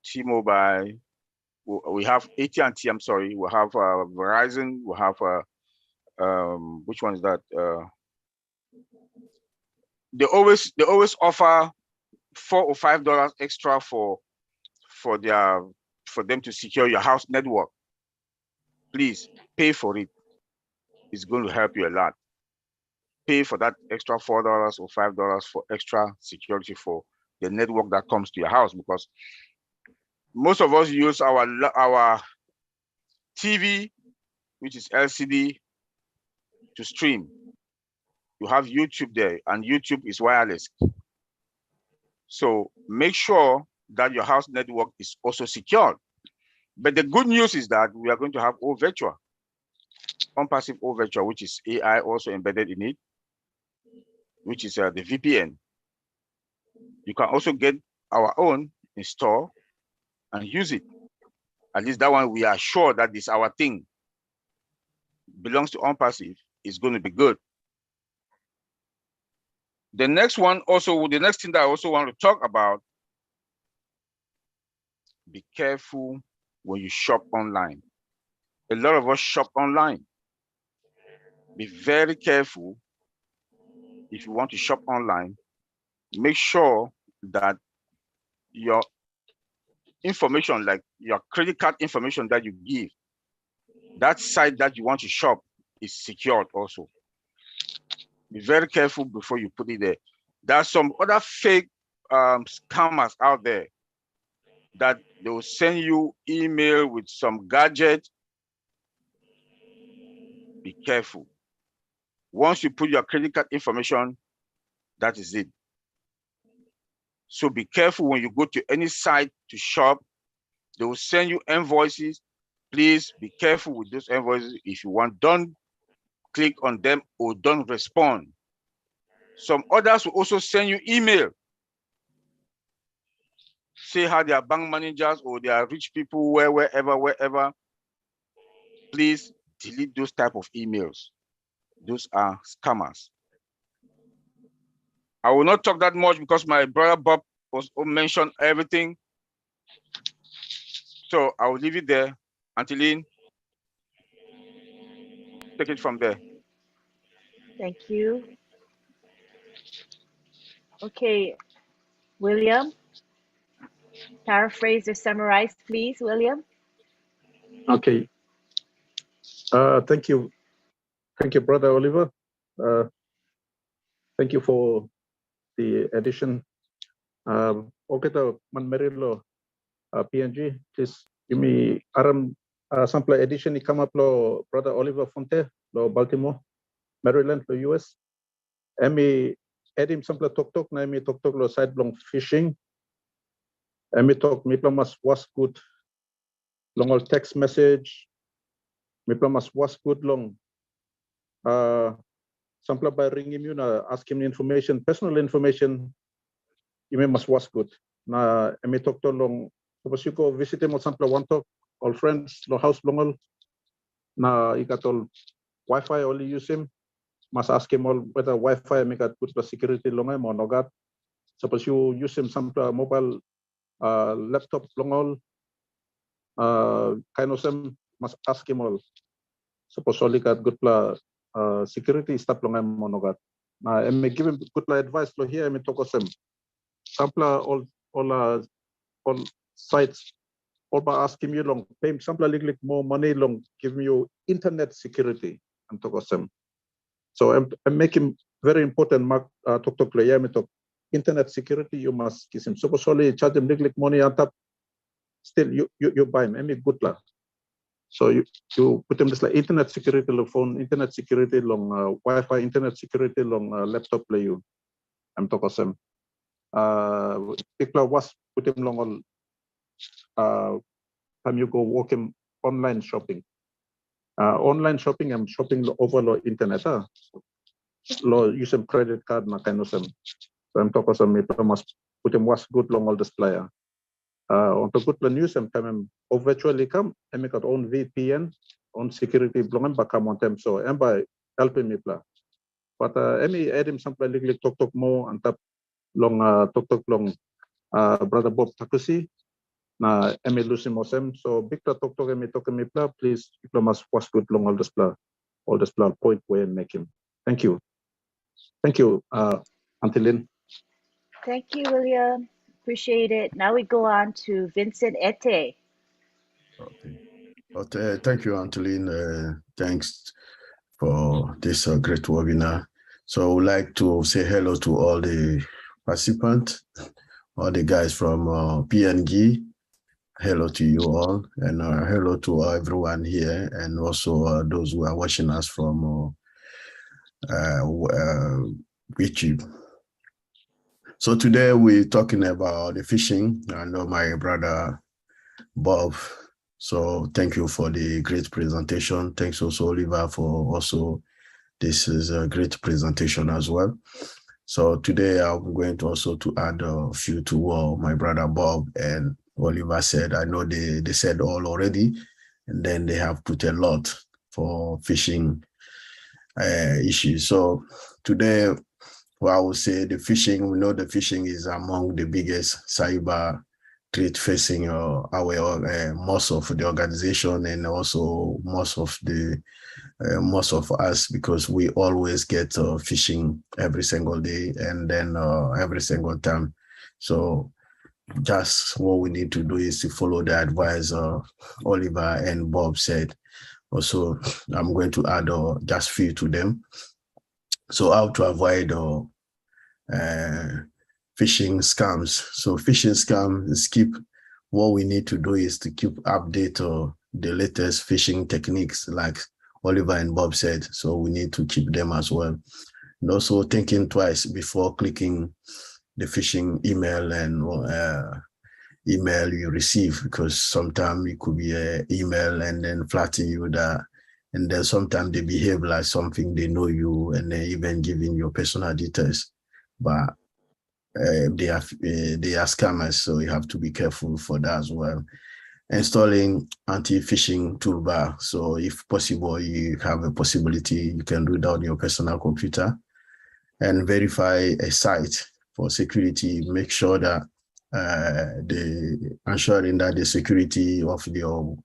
T-Mobile, we have AT&T, I'm sorry, we have Verizon, we have which one is that? They always offer $4 or $5 extra for their for them to secure your house network, please pay for it. It's going to help you a lot. Pay for that extra $4 or $5 for extra security for the network that comes to your house, because most of us use our TV, which is LCD, to stream. You have YouTube there, and YouTube is wireless. So make sure that your house network is also secured. But the good news is that we are going to have OVirtual, unpassive OVirtual, which is AI also embedded in it, which is the VPN. You can also get our own, install, and use it. At least that one, we are sure that this our thing belongs to unpassive, is going to be good. The next one also, the next thing that I also want to talk about, be careful when you shop online. A lot of us shop online. Be very careful if you want to shop online. Make sure that your information, like your credit card information that you give, that site that you want to shop is secured also. Be very careful before you put it there. There are some other fake scammers out there that they will send you email with some gadget. Be careful. Once you put your credit card information, that is it. So be careful when you go to any site to shop. They will send you invoices. Please be careful with those invoices. If you want, don't click on them or don't respond. Some others will also send you email. Say how they are bank managers or they are rich people, wherever. Please delete those type of emails. Those are scammers. I will not talk that much because my brother Bob mentioned everything. So I will leave it there. Antiline, take it from there. Thank you. Okay, William, paraphrase or summarize, please, William. Okay. Thank you, Brother Oliver. Thank you for the addition. Okay, the Manmerilo PNG, please give me sample edition. Come up, Brother Oliver Fonte, Baltimore, Maryland, US. Emi edim sample tok na emi tok lo side long fishing. Emi talk mi mas was good long all text message. Mi mas was good long sample by ringing you na ask him information, personal information. You must was good. Na emi talk to long suppose you go visit him or sample one talk all friends lo house long all na you got all Wi-Fi only use him. Must ask him all whether Wi-Fi make a good security long or not. Suppose you use him some mobile laptop long all kind of some must ask him all. Suppose only got good security stuff long or not. I may give him good advice lo here. I may talk some sample all sites. All by asking you long pay sample little more money long give you internet security and talk some. So I'm making very important mark talk player me talk internet security you must kiss him. Suppose only charge him little money on top. Still you buy him any good lah. So you put him just like internet security long phone, internet security long Wi-Fi, internet security long laptop play you. I'm talking some. People was put him long all time you go walking online shopping. Online shopping I'm shopping over the internet. Lo use some credit card na kind of some. So I'm talking some people must put him was good long all display. On the good news I'm coming virtually come and make our own VPN on security belong bakam on them. So I'm by helping me play. But any add something like talk more and tap long talk long brother Bob Takusi na emi lusi mosem. So big talk emi talk me play. Please people must was good long all display point where and make him. Thank you, Antilin. Thank you, William. Appreciate it. Now we go on to Vincent Ete. Okay. Okay. Thank you, Antolin. Thanks for this great webinar. So I would like to say hello to all the participants, all the guys from PNG. Hello to you all, and hello to everyone here, and also those who are watching us from YouTube. So today we're talking about the phishing. I know my brother Bob. So thank you for the great presentation. Thanks also Oliver for also this is a great presentation as well. So today I'm going to also to add a few to what my brother Bob and Oliver said. I know they said all already, and then they have put a lot for phishing issues. So today, well, I would say the phishing, we know the phishing is among the biggest cyber threat facing our most of the organization, and also most of us, because we always get phishing every single day, and then every single time. So just what we need to do is to follow the advice Oliver and Bob said. Also, I'm going to add just few to them. So how to avoid phishing scams. So phishing scam is what we need to do is to keep update the latest phishing techniques, like Oliver and Bob said. So we need to keep them as well. And also thinking twice before clicking the phishing email and email you receive, because sometimes it could be an email and then flatter you that, and then sometimes they behave like something they know you, and they even giving your personal details, but they are scammers, so you have to be careful for that as well. Installing anti-phishing toolbar. So if possible, you have a possibility, you can do it on your personal computer, and verify a site for security. Make sure that ensuring that the security of your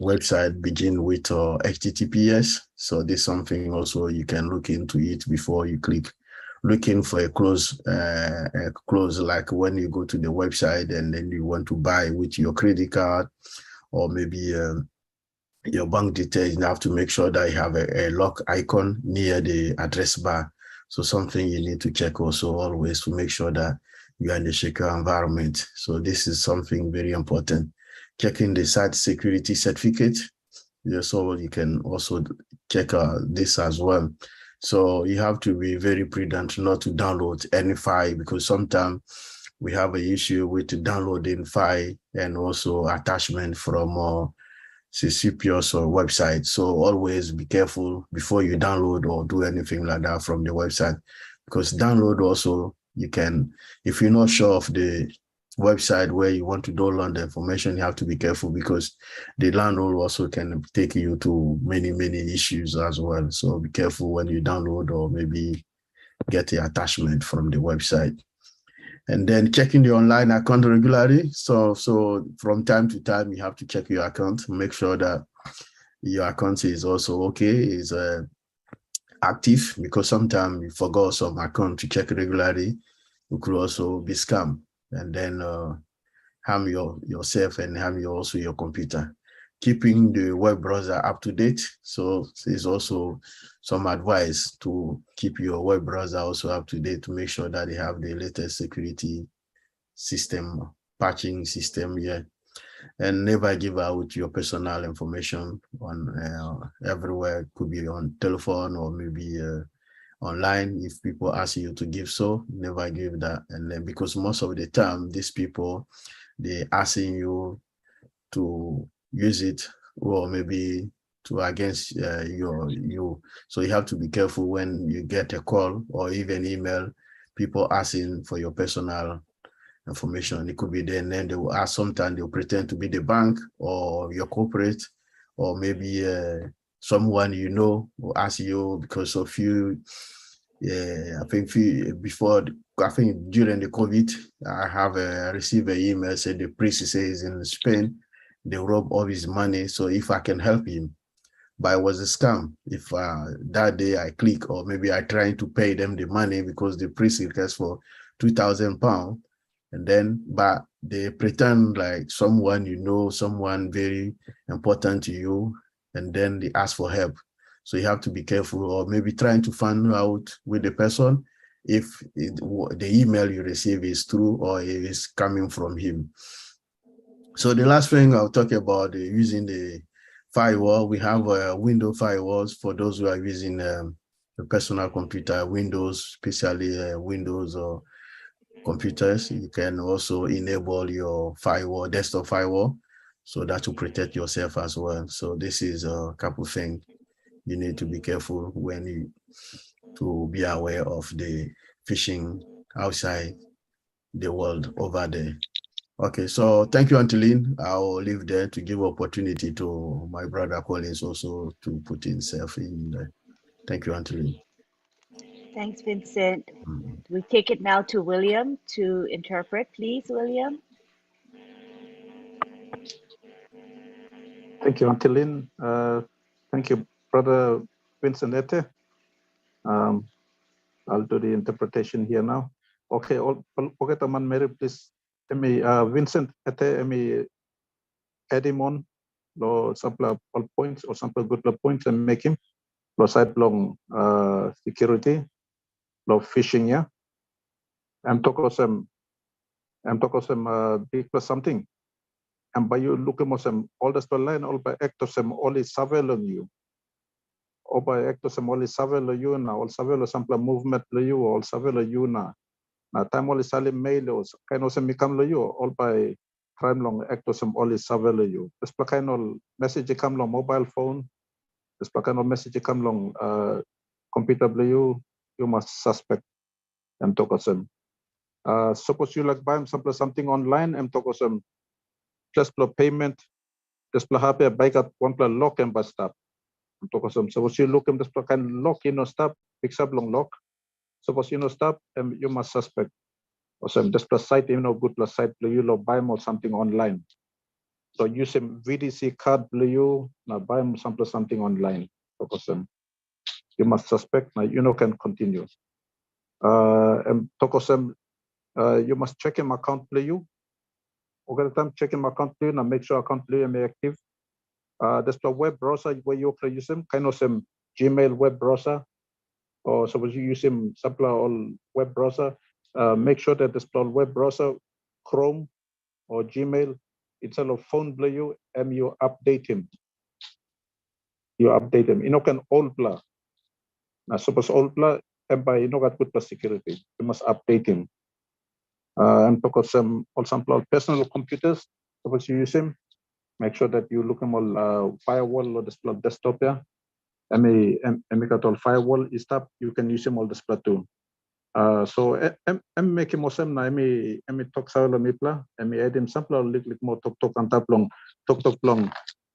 website begin with HTTPS. So this is something also you can look into it before you click. Looking for a close, like when you go to the website and then you want to buy with your credit card, or maybe your bank details, you have to make sure that you have a lock icon near the address bar. So something you need to check also always to make sure that you are in a secure environment. So this is something very important. Checking the site security certificate. So you can also check this as well. So you have to be very prudent not to download any file, because sometimes we have an issue with downloading file and also attachment from CCPS or website. So always be careful before you download or do anything like that from the website, because download also, you can, if you're not sure of the website where you want to download the information, you have to be careful, because the download also can take you to many issues as well. So be careful when you download or maybe get the attachment from the website. And then checking the online account regularly. So from time to time, you have to check your account, make sure that your account is also okay, is active, because sometimes you forgot some account to check regularly. You could also be scammed, and then harm yourself and harm also your computer. Keeping the web browser up to date. So there's also some advice to keep your web browser also up to date, to make sure that they have the latest security system, patching system here. And never give out your personal information on everywhere. It could be on telephone or maybe online. If people ask you to give, so never give that. And then, because most of the time these people, they asking you to use it, or maybe to against you. So you have to be careful when you get a call or even email, people asking for your personal information. It could be then they will ask, sometimes they'll pretend to be the bank or your corporate, or maybe someone you know will ask you because of you. I think during the COVID, I have received an email said the priest says in Spain, they rob all his money. So if I can help him, but it was a scam. If that day I click, or maybe I trying to pay them the money, because the priest requests for £2,000, And then, but they pretend like someone you know, someone very important to you, and then they ask for help. So you have to be careful, or maybe trying to find out with the person if the email you receive is true or it is coming from him. So the last thing I'll talk about using the firewall. We have window firewalls for those who are using a personal computer, Windows, especially Windows or computers. You can also enable your firewall, desktop firewall, so that will protect yourself as well. So this is a couple things you need to be careful when you to be aware of the phishing outside the world over there. Okay, so thank you, Antolin. I'll leave there to give opportunity to my brother Collins also to put himself in there. Thank you, Antolin. Thanks, Vincent. We take it now to William to interpret, please, William. Thank you, Antolin. Thank you, Brother Vincent Ete. I'll do the interpretation here now. Okay, all teman Mary, please. Vincent Ete, add him on. Lo sample all points or sample good points and make him. Lo side long security. Lo phishing ya. I'm talking some big plus something. And by you look at some all the line, all by act of some only surveillance you. Or by act of some only surveillance you now, all surveillance sample movement you, all surveillance you now. Now time only salim mail or kind of some become you, all by crime long act of some only surveillance you. This kind of message come long mobile phone. This kind of message come long computer you must suspect and talk of some. Suppose you like buy something online and talk of some just payment, just have a bike at one plus lock and bus stop. Suppose you look and just can lock in or stop, fix up long lock. Suppose you know stop and you must suspect. Or some just plus site, good plus site you know buy more something online. So use a VDC card you now buy something online. You must suspect now you know can continue. And Tokosem you must check him account you. Okay, the time check him account you now make sure account you may active. There's a web browser where you can use them, kind of some Gmail web browser, or suppose you use him supply all web browser. Make sure that there's a web browser, Chrome or Gmail, instead of phone you and you update him. You update him. You know can all blur. Now suppose all blur and by got good plus security. You must update him. And because some all sample personal computers, suppose you use him. Make sure that you look at all firewall or display desktop there. And make all firewall is tap. You can use them all display too. So I'm making more some. I talk sawala mipla. I add him sample a little more talk and tap long talk long.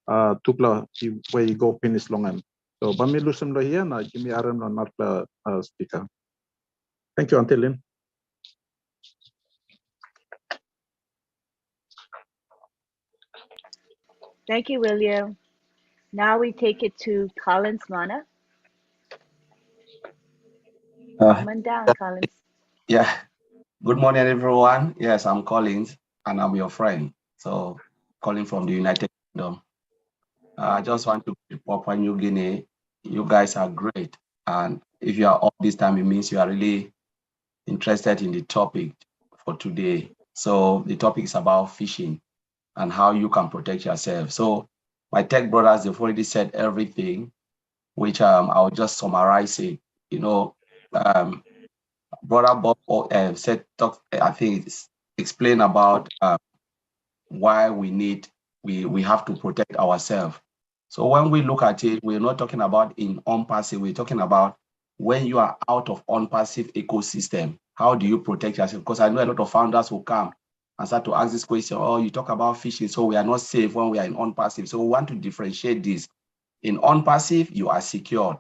Tupla where you go finish long end. So bami lusem lo here na give me aram no not speaker. Thank you, Antolin. Thank you, William. Now we take it to Collins Mana. Come on down, Collins. Yeah. Good morning, everyone. Yes, I'm Collins, and I'm your friend. So, calling from the United Kingdom. I just want to be Papua New Guinea. You guys are great, and if you are all this time, it means you are really interested in the topic for today. So, the topic is about phishing and how you can protect yourself. So, my tech brothers, they've already said everything, which I'll just summarize it. Brother Bob I think explain about why we have to protect ourselves. So when we look at it, we're not talking about in on-passive, we're talking about when you are out of on-passive ecosystem, how do you protect yourself? Because I know a lot of founders will come and start to ask this question, oh, you talk about phishing, so we are not safe when we are in on-passive. So we want to differentiate this. In on-passive, you are secured.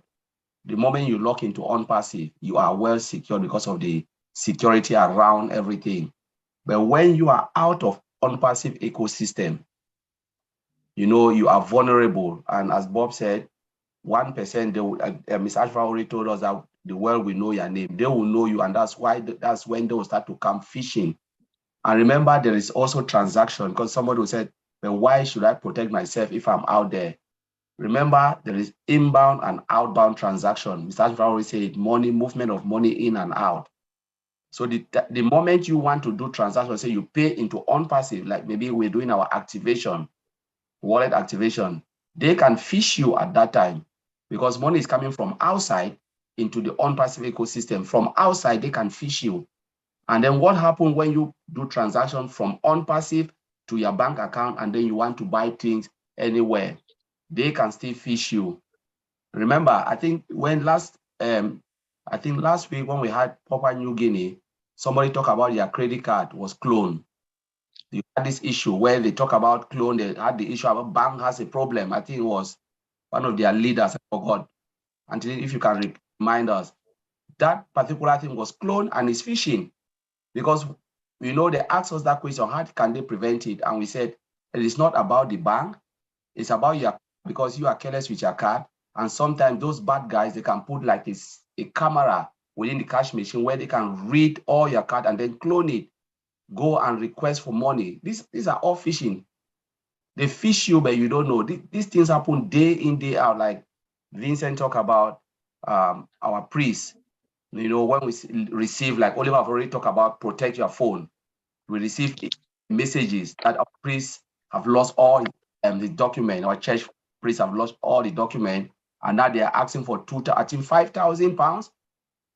The moment you log into on-passive, you are well secured because of the security around everything. But when you are out of on-passive ecosystem, you are vulnerable. And as Bob said, 1%, Ms. Ashra already told us that the world will know your name. They will know you, and that's when they will start to come phishing. And remember, there is also transaction, because somebody will say, but why should I protect myself if I'm out there? Remember, there is inbound and outbound transaction. Mr. Ashford always say it, money, movement of money in and out. So the moment you want to do transaction, say you pay into on-passive, like maybe we're doing our activation, wallet activation, they can fish you at that time because money is coming from outside into the on-passive ecosystem. From outside, they can fish you. And then what happens when you do transaction from on-passive to your bank account, and then you want to buy things anywhere? They can still fish you. Remember, I think last week when we had Papua New Guinea, somebody talked about their credit card was cloned. You had this issue where they talk about clone. They had the issue about bank has a problem. I think it was one of their leaders, I forgot. Until if you can remind us, that particular thing was cloned and is phishing, because they asked us that question, how can they prevent it? And we said, it is not about the bank, it's about your, because you are careless with your card. And sometimes those bad guys, they can put like a camera within the cash machine where they can read all your card and then clone it, go and request for money. These are all phishing. They fish you, but you don't know. These things happen day in, day out. Like Vincent talked about our priests. When we receive, like Oliver have already talked about, protect your phone. We receive messages that our priests have lost all the document. Our church priests have lost all the document, and now they are asking for £5,000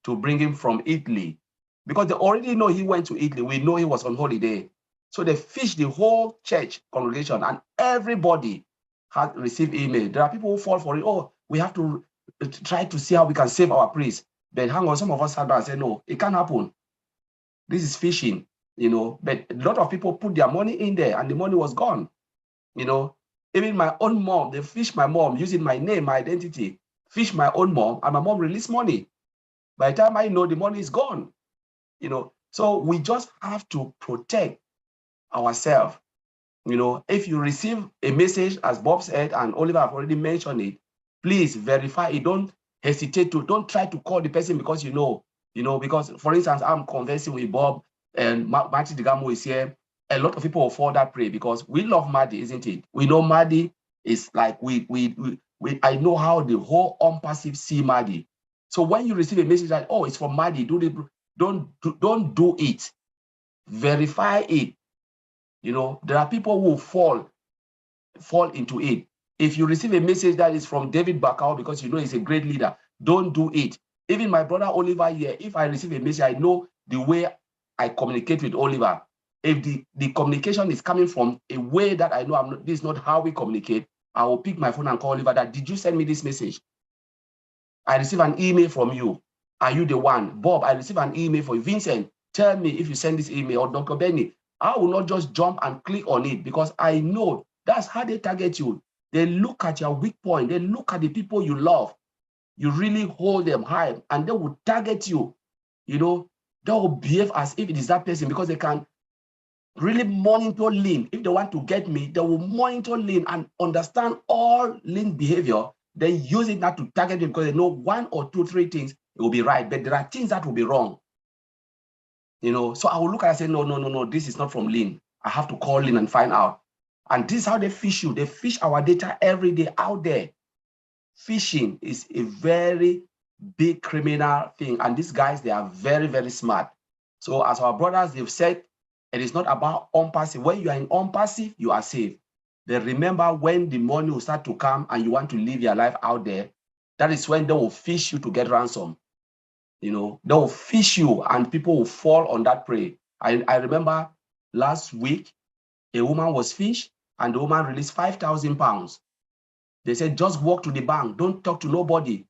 to bring him from Italy, because they already know he went to Italy. We know he was on holiday. So they fish the whole church congregation, and everybody has received email. There are people who fall for it. Oh, we have to try to see how we can save our priests. But hang on, some of us sat down and said, no, it can't happen. This is phishing, but a lot of people put their money in there and the money was gone. Even my own mom, they fished my mom using my name, my identity, fished my own mom, and my mom released money. By the time I know, the money is gone. So we just have to protect ourselves. If you receive a message, as Bob said, and Oliver have already mentioned it, please verify it. Don't hesitate don't try to call the person because because, for instance, I'm conversing with Bob and Marty Digamo is here. A lot of people will fall that prey because we love Maddie, isn't it? We know Maddie is like, I know how the whole on-passive see Maddie. So when you receive a message like, oh, it's from Maddie, don't do it. Verify it. There are people who fall into it. If you receive a message that is from David Bakau because he's a great leader, don't do it. Even my brother Oliver here, if I receive a message, I know the way I communicate with Oliver. If the communication is coming from a way that I know this is not how we communicate, I will pick my phone and call Oliver that, did you send me this message? I received an email from you. Are you the one? Bob, I received an email from you. Vincent, tell me if you send this email. Or Dr. Benny, I will not just jump and click on it because I know that's how they target you. They look at your weak point. They look at the people you love. You really hold them high and they will target you. They will behave as if it is that person because they can really monitor lean. If they want to get me, they will monitor lean and understand all lean behavior. They use it not to target me because they know 1 or 2, 3 things it will be right, but there are things that will be wrong. So I will look at it and say, no, this is not from lean. I have to call lean and find out. And this is how they fish you. They fish our data every day out there. Phishing is a very big criminal thing. And these guys, they are very, very smart. So as our brothers, they've said, it is not about on-passive. When you are in on-passive, you are safe. But remember, when the money will start to come and you want to live your life out there, that is when they will fish you to get ransom. They will fish you and people will fall on that prey. I remember last week, a woman was fished and the woman released £5,000. They said, just walk to the bank, don't talk to nobody.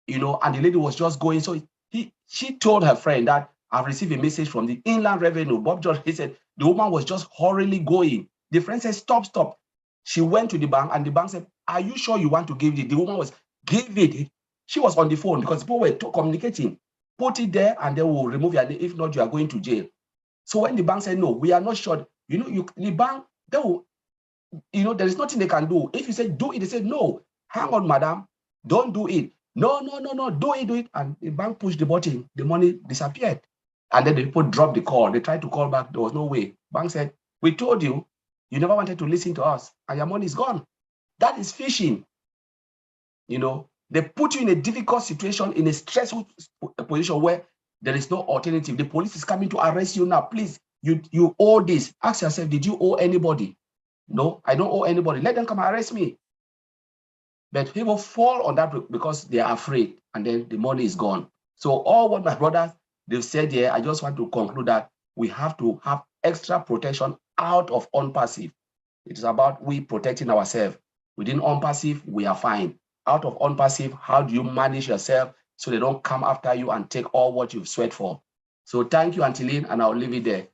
And the lady was just going. So she told her friend that I've received a message from the Inland Revenue. Bob George, he said, the woman was just hurriedly going. The friend said, stop. She went to the bank and the bank said, are you sure you want to give it? The woman was, give it. She was on the phone because people were communicating. Put it there and they will remove your name. If not, you are going to jail. So when the bank said, no, we are not sure, the bank, they will, there is nothing they can do. If you say, do it, they say, no, hang on, madam, don't do it. No, do it. And the bank pushed the button, the money disappeared. And then the people dropped the call. They tried to call back. There was no way. Bank said, we told you, you never wanted to listen to us, and your money is gone. That is phishing. You know, they put you in a difficult situation, in a stressful position where there is no alternative. The police is coming to arrest you now. Please, you owe this. Ask yourself, did you owe anybody? No, I don't owe anybody. Let them come arrest me. But people fall on that because they are afraid, and then the money is gone. So all what my brothers, they've said here, I just want to conclude that we have to have extra protection out of on-passive. It is about we protecting ourselves. Within on-passive, we are fine. Out of on-passive, how do you manage yourself so they don't come after you and take all what you've sweat for? So thank you, Antiline, and I'll leave it there.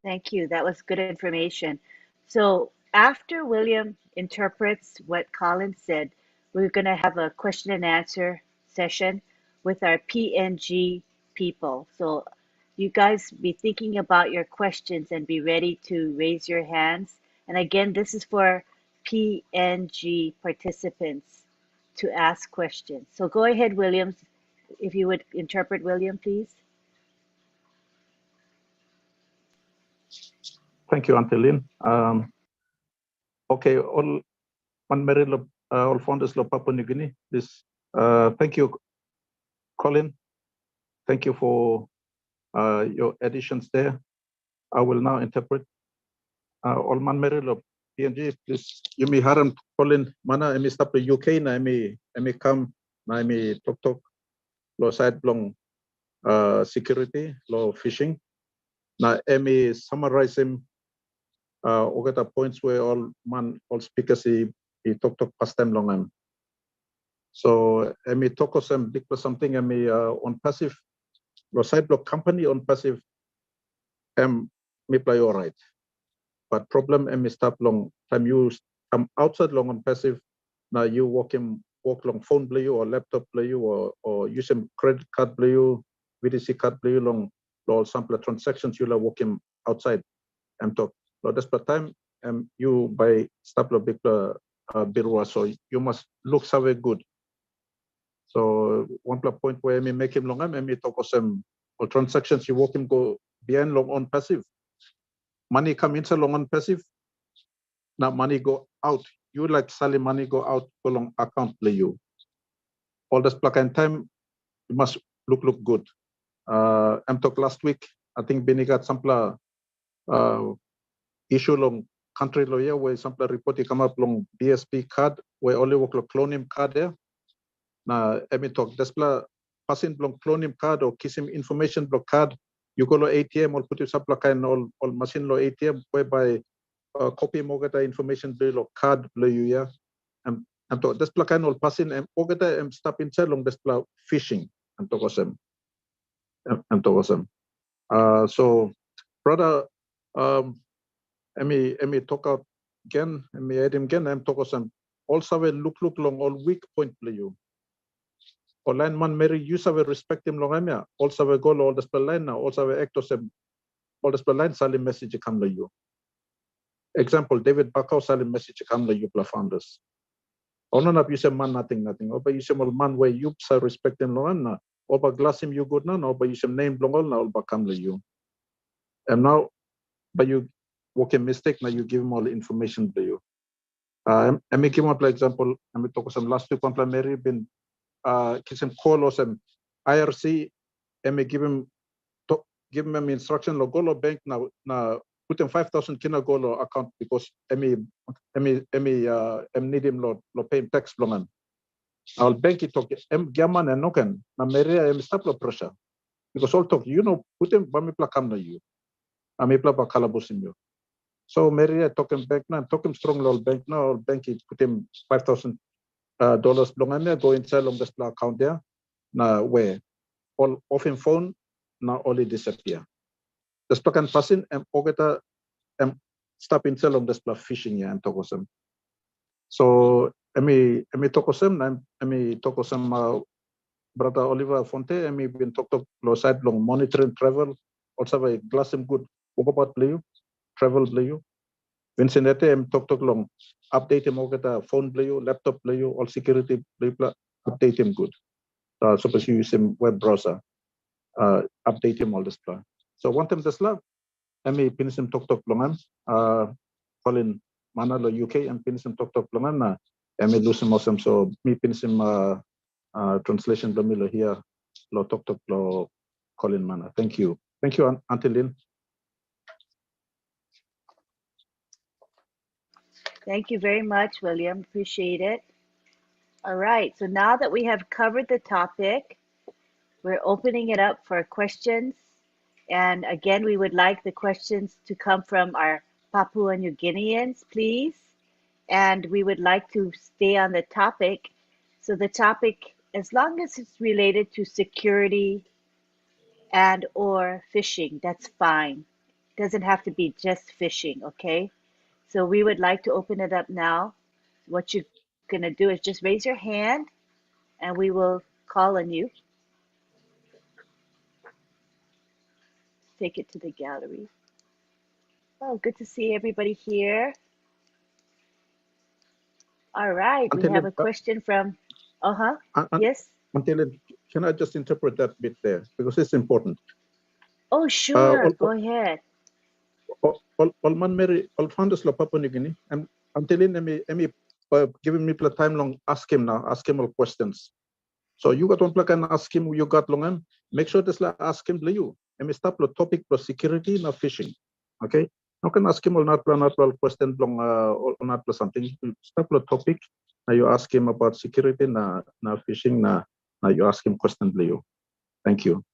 Thank you. That was good information. So after William interprets what Colin said, we're going to have a question and answer session with our PNG people. So you guys be thinking about your questions and be ready to raise your hands. And again, this is for PNG participants to ask questions. So go ahead, William, if you would interpret, William, please. Thank you, Antiline. Okay, all founders of Papua New Guinea. This, thank you, Colin. Thank you for your additions there. I will now interpret. All man merilo PNG, please. You may haram Colin mana emi stop the UK na emi come na emi talk lo side long security lo fishing na emi summarize him ogata points where all speakers he talk past time long am. So emi talk some big something emi on passive lo side block company on passive me play all right. But problem emi stop long time you come outside long on passive now you walk long phone play you or laptop play you or use some credit card play you VDC card play you long sample transactions you la walk him outside talk. So that's the time you buy stop lo big birwa so you must look so good. So one point where me make him long me talk some or transactions you walk him go behind long on passive. Money come inside long on passive. Now money go out. You like selling money go out go long account play you. All this plug and time you must look good. I'm talk last week. I think Benny got some issue long country lawyer where some report come up long BSP card where only work clone him card there. Now I mean talk this passing long clone him card or kiss him information block card. You go to ATM or put your supply kind all machine law ATM whereby copy mogata information bill or card blue you yeah. And to this kind all passing and ogata stop inside long this fishing and to awesome. And to awesome. So brother me talk out again, me add him again, I'm talk awesome. Also look long all weak point play you. Or line man Mary use have respect him long yeah. Also we go all this line now, also we act of all this line salim message come to you. Example, David Bakau salim message come to you founders. Or none of you say man nothing. Or by you say man where you say respect him long na. Or by glass him you good now, or by you say name long now, or by come to you. And now by you work a mistake now you give him all the information to you. I make him one example, I may talk some last week one Mary been some call or some IRC and may give him instruction lo go bank now put him 5,000 kina go account because need him lo pay him tax longan. I'll bank it talk gaman and noken na Mary stop lo pressure because all talk you know put him bamipla come na you amipla ba kalabusin you. So Mary talk him bank na talk him strong lo bank now bank it put him $5,000 longan go inside long this account there na where all off him phone now only disappear. The stock and passing and ogeta stop inside long this fishing yeah and tokosem. So emi tokosem na emi tokosem brother Oliver Fonte emi been talk lo side long monitoring travel also by glass him good about play you travel play you. Vincent talk long update him ogeta phone play you laptop play you all security play update him good. Suppose you use him web browser. update him all this plan. So one time this lab, emi pinisim tok longan, Colin mana lo UK and pinisim tok longan na emi lusim osem so mi pinisim translation lo mi lo here lo tok lo Colin mana. Thank you. Thank you, Auntie Lynn. Thank you very much, William. Appreciate it. All right, so now that we have covered the topic, we're opening it up for questions. And again, we would like the questions to come from our Papua New Guineans, please. And we would like to stay on the topic. So the topic, as long as it's related to security and or phishing, that's fine. It doesn't have to be just phishing, okay? So we would like to open it up now. What you're gonna do is just raise your hand and we will call on you. Take it to the gallery. Oh, good to see everybody here. All right, we have a question from, yes? Until can I just interpret that bit there because it's important. Oh, sure, go ahead. All man Mary, all founders la Papua New Guinea. I'm telling them, giving me time long. Ask him now. Ask him all questions. So you got one plug and ask him. You got long. Make sure this la ask him. You. And stop the topic for security, not phishing. Okay. You can ask him all not question long or not something. Stop the topic. Now you ask him about security. Now phishing. Now you ask him question. You. Thank you.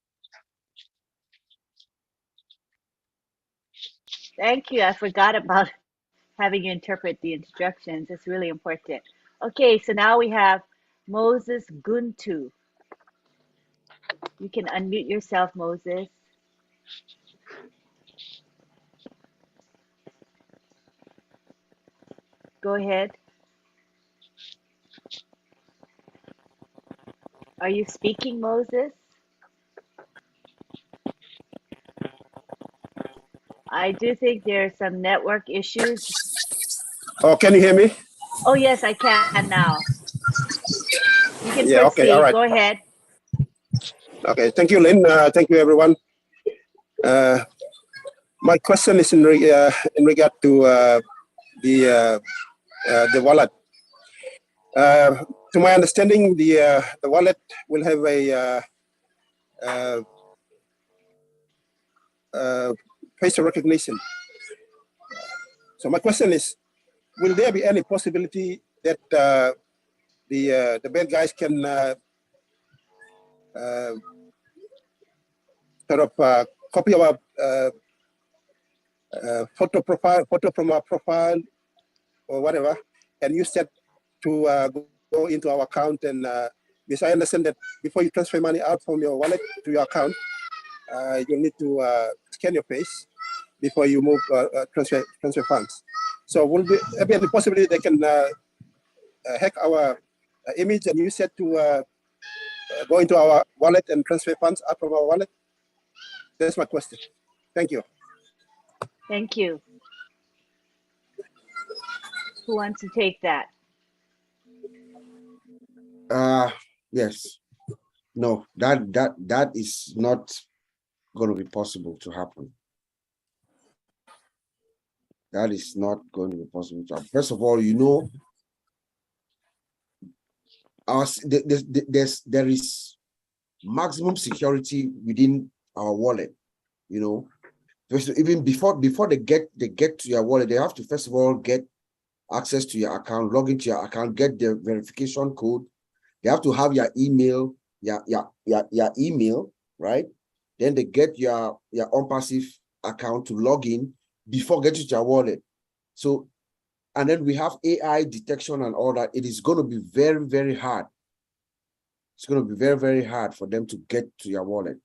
Thank you. I forgot about having you interpret the instructions. It's really important. Okay, so now we have Moses Guntu. You can unmute yourself, Moses. Go ahead. Are you speaking, Moses? I do think there are some network issues. Oh, can you hear me? Oh, yes, I can now. You can Yeah, proceed. okay, all right. Go ahead. Okay, thank you, Lynn. Thank you, everyone. My question is in regard to the wallet. To my understanding, the wallet will have a facial recognition. So my question is, will there be any possibility that the bad guys can sort of copy our photo from our profile or whatever, and use that to go into our account? And because I understand that before you transfer money out from your wallet to your account, you'll need to scan your face before you move transfer funds. So will there be any possibility they can hack our image and use it to go into our wallet and transfer funds out from our wallet? That's my question. Thank you. Thank you. Who wants to take that? Yes. No, that is not going to be possible to happen. That is not going to be possible to happen. First of all, you know, there is maximum security within our wallet. You know, even before they get to your wallet, they have to first of all get access to your account, log into your account, get the verification code. They have to have your email, your email, right? Then they get your OnPassive account to log in before getting to your wallet. So, and then we have AI detection and all that. It is going to be very, very hard. It's going to be very, very hard for them to get to your wallet.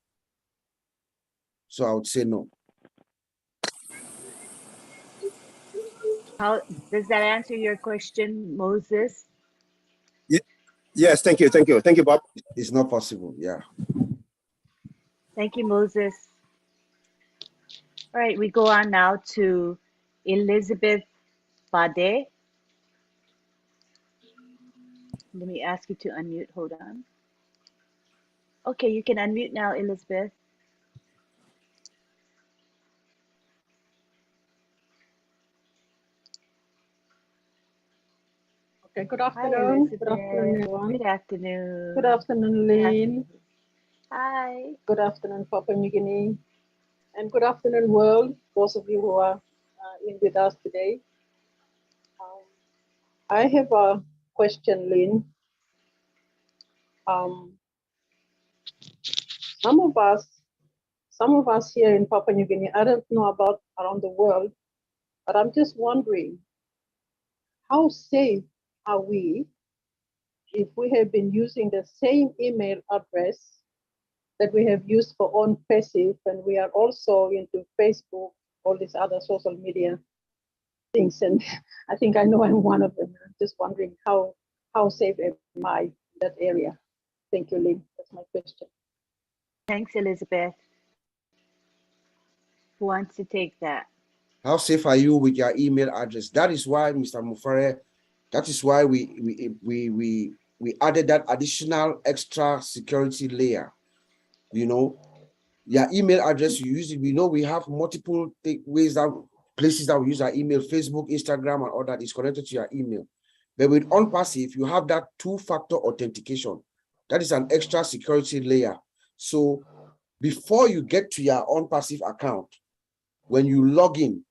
So I would say no. How does that answer your question, Moses? Yes, thank you, Bob. It's not possible, yeah. Thank you, Moses. All right, we go on now to Elizabeth Bade. Let me ask you to unmute. Hold on. Okay, you can unmute now, Elizabeth. Okay, good Hi, afternoon. Good afternoon, Elizabeth. everyone. Good afternoon. Good afternoon, Lynn. Hi. Good afternoon, Papua New Guinea. And good afternoon, world, those of you who are in with us today. I have a question, Lynn. Some of us here in Papua New Guinea, I don't know about around the world, but I'm just wondering, how safe are we if we have been using the same email address that we have used for on passive, and we are also into Facebook, all these other social media things, and I think I know I'm one of them. I'm just wondering how safe am I in that area? Thank you, Lynn. That's my question. Thanks, Elizabeth. Who wants to take that? How safe are you with your email address? That is why, Mr. Mufare, that is why we added that additional extra security layer. You know, your email address you use it. We know we have multiple ways that places that we use our email, Facebook, Instagram, and all that is connected to your email. But with OnPassive, you have that two-factor authentication. That is an extra security layer. So before you get to your OnPassive account, when you log in,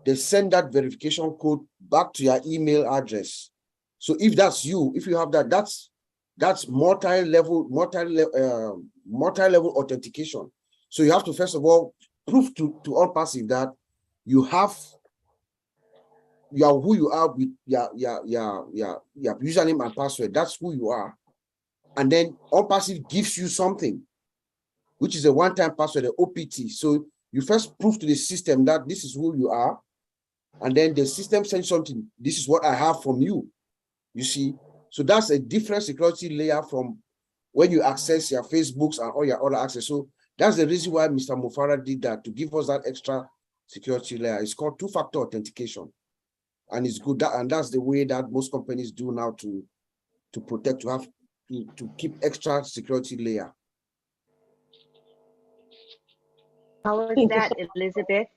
they send that verification code back to your email address. So if that's you, if you have that, that's multi-level authentication. So you have to first of all prove to OnPassive that you are who you are with your username and password. That's who you are. And then OnPassive gives you something, which is a one-time password, an OPT. So you first prove to the system that this is who you are. And then the system sends something. This is what I have from you. You see, so that's a different security layer from when you access your Facebooks and all your other access. So that's the reason why Mr. Mufara did that, to give us that extra security layer. It's called two-factor authentication, and it's good. And that's the way that most companies do now to protect, to keep extra security layer. How was Thank you that, so Elizabeth?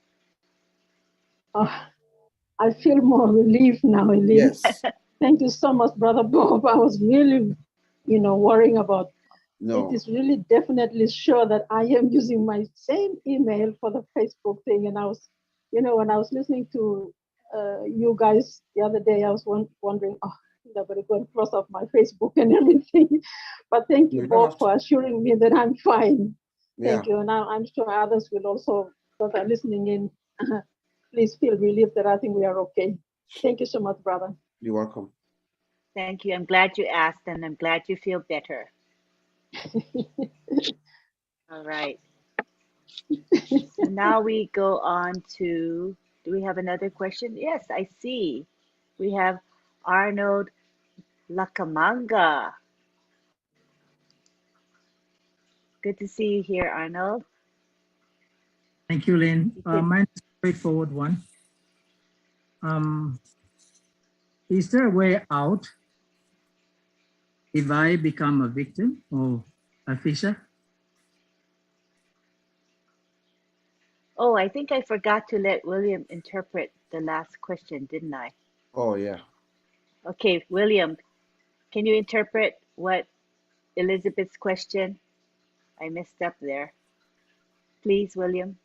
I feel more relief now, Lynn. Yes. Thank you so much, Brother Bob. I was really, worrying about. No. It is really definitely sure that I am using my same email for the Facebook thing. And I was, when I was listening to you guys the other day, I was wondering, I'm going to go and cross off my Facebook and everything. But thank you, Bob, for assuring me that I'm fine. Thank you. And I'm sure others will also, that are listening in, please feel relieved that I think we are okay. Thank you so much, brother. You're welcome. Thank you. I'm glad you asked, and I'm glad you feel better. All right. So now we go on to, do we have another question? Yes, I see. We have Arnold Lakamanga. Good to see you here, Arnold. Thank you, Lynn. Mine is a straightforward one. Is there a way out if I become a victim or a fisher? Oh, I think I forgot to let William interpret the last question, didn't I? Oh, yeah. Okay, William, can you interpret what Elizabeth's question? I messed up there. Please, William.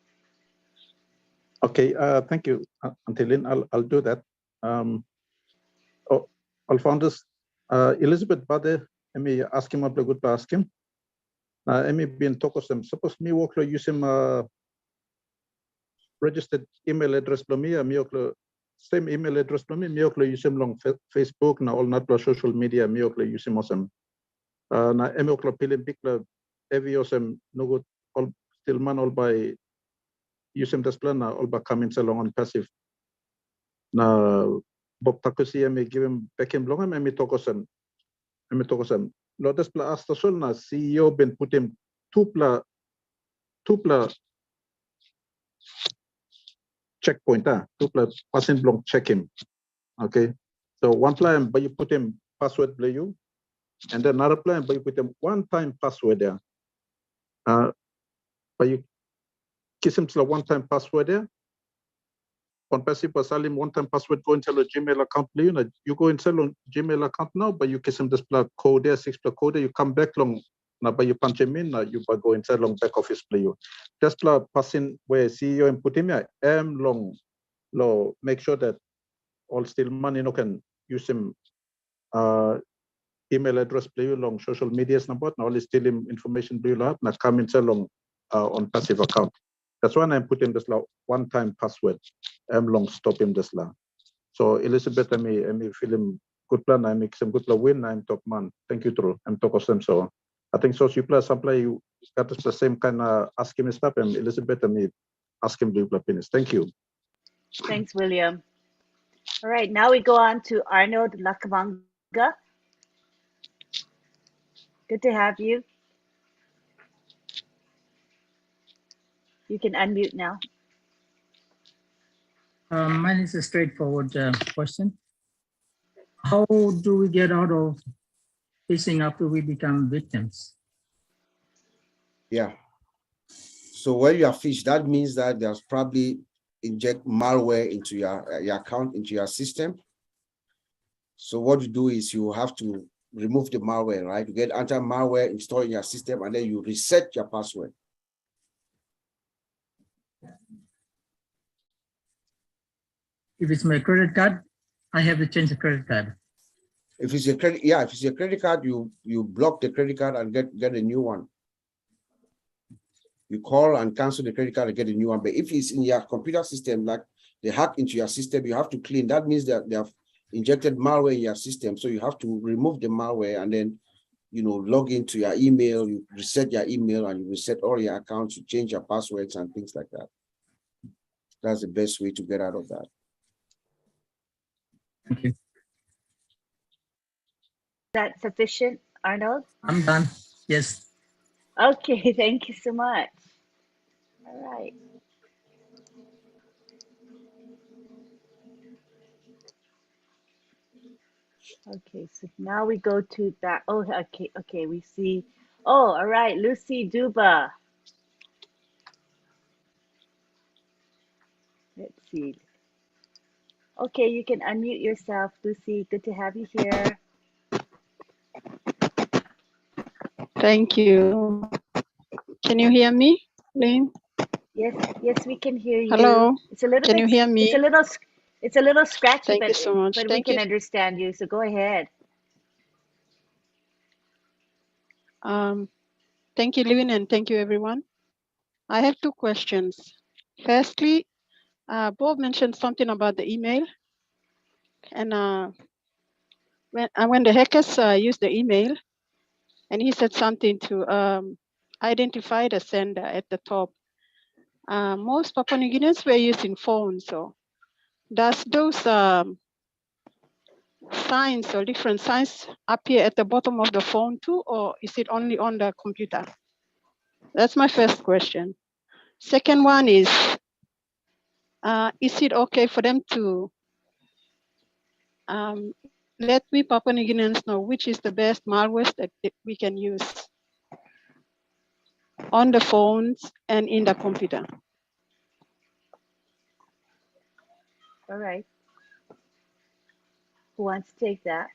Okay, thank you, Lynn. I'll do that. Alphonsus, Elizabeth Bade, emi ask him what the good ask him. Emi bin tokosem. Suppose me work using registered email address for me, same email address for me using long Facebook na all not social media me using mosem. Na emi pilin bigla every osem no good all still man all by using this plan na all by comments along on passive. Na Bob Takusi emi give him back him long emi tokosem. Lotus pla asta sol na CEO ben put him two pla checkpoint, two plus passing block check him. Okay. So one plan, but you put him password play you, and then another plan, but you put him one-time password there. But you kiss him to a one-time password there. on passive salim one-time password go into the Gmail account. You go and sell on Gmail account now, but you kiss him this code there, 6 code there, you come back long. Now, but you punch him in, you go inside long back office play you. Just passing where CEO and put him here, long low, make sure that all still money can use him email address play you long social medias number, now all still him information do you have, now come inside long on passive account. That's why I'm putting this one-time password. Long stop him this law. So Elizabeth, I may feel him good plan. I make some good win. I'm top man. Thank you, Drew. I'm talk of them. So I think so. You plus supply you got the same kind of ask him stuff. And Elizabeth, I may ask him to finish. Thank you. Thanks, William. All right, now we go on to Arnold Lakavanga. Good to have you. You can unmute now. Mine is a straightforward question. How do we get out of phishing after we become victims? Yeah. So when you are phished, that means that there's probably inject malware into your account, into your system. So what you do is you have to remove the malware, right? You get anti-malware installed in your system, and then you reset your password. If it's my credit card, I have to change the credit card. If it's a credit, yeah, if it's a credit card, you block the credit card and get a new one. You call and cancel the credit card and get a new one. But if it's in your computer system, like they hack into your system, you have to clean. That means that they have injected malware in your system. So you have to remove the malware and then, log into your email, you reset your email and you reset all your accounts, you change your passwords and things like that. That's the best way to get out of that. Thank you. Is that sufficient, Arnold? I'm done. Yes. Okay, thank you so much. All right. Okay, so now we go to that. Oh, okay, we see. Oh, all right, Lucy Duba. Let's see. Okay, you can unmute yourself, Lucy. Good to have you here. Thank you. Can you hear me, Lynn? Yes, we can hear you. Hello. It's a little Can bit. you hear me? It's a little scratchy, Thank you so much. but we Thank can you. understand you. So go ahead. Thank you, Lynn, and thank you, everyone. I have two questions. Firstly, Bob mentioned something about the email, and when the hackers used the email, and he said something to identify the sender at the top. Most Papua New Guineans were using phones, so does those signs or different signs appear at the bottom of the phone too, or is it only on the computer? That's my first question. Second one is it okay for them to let we Papua New Guineans know which is the best malware that we can use on the phones and in the computer? All right. Who wants to take that?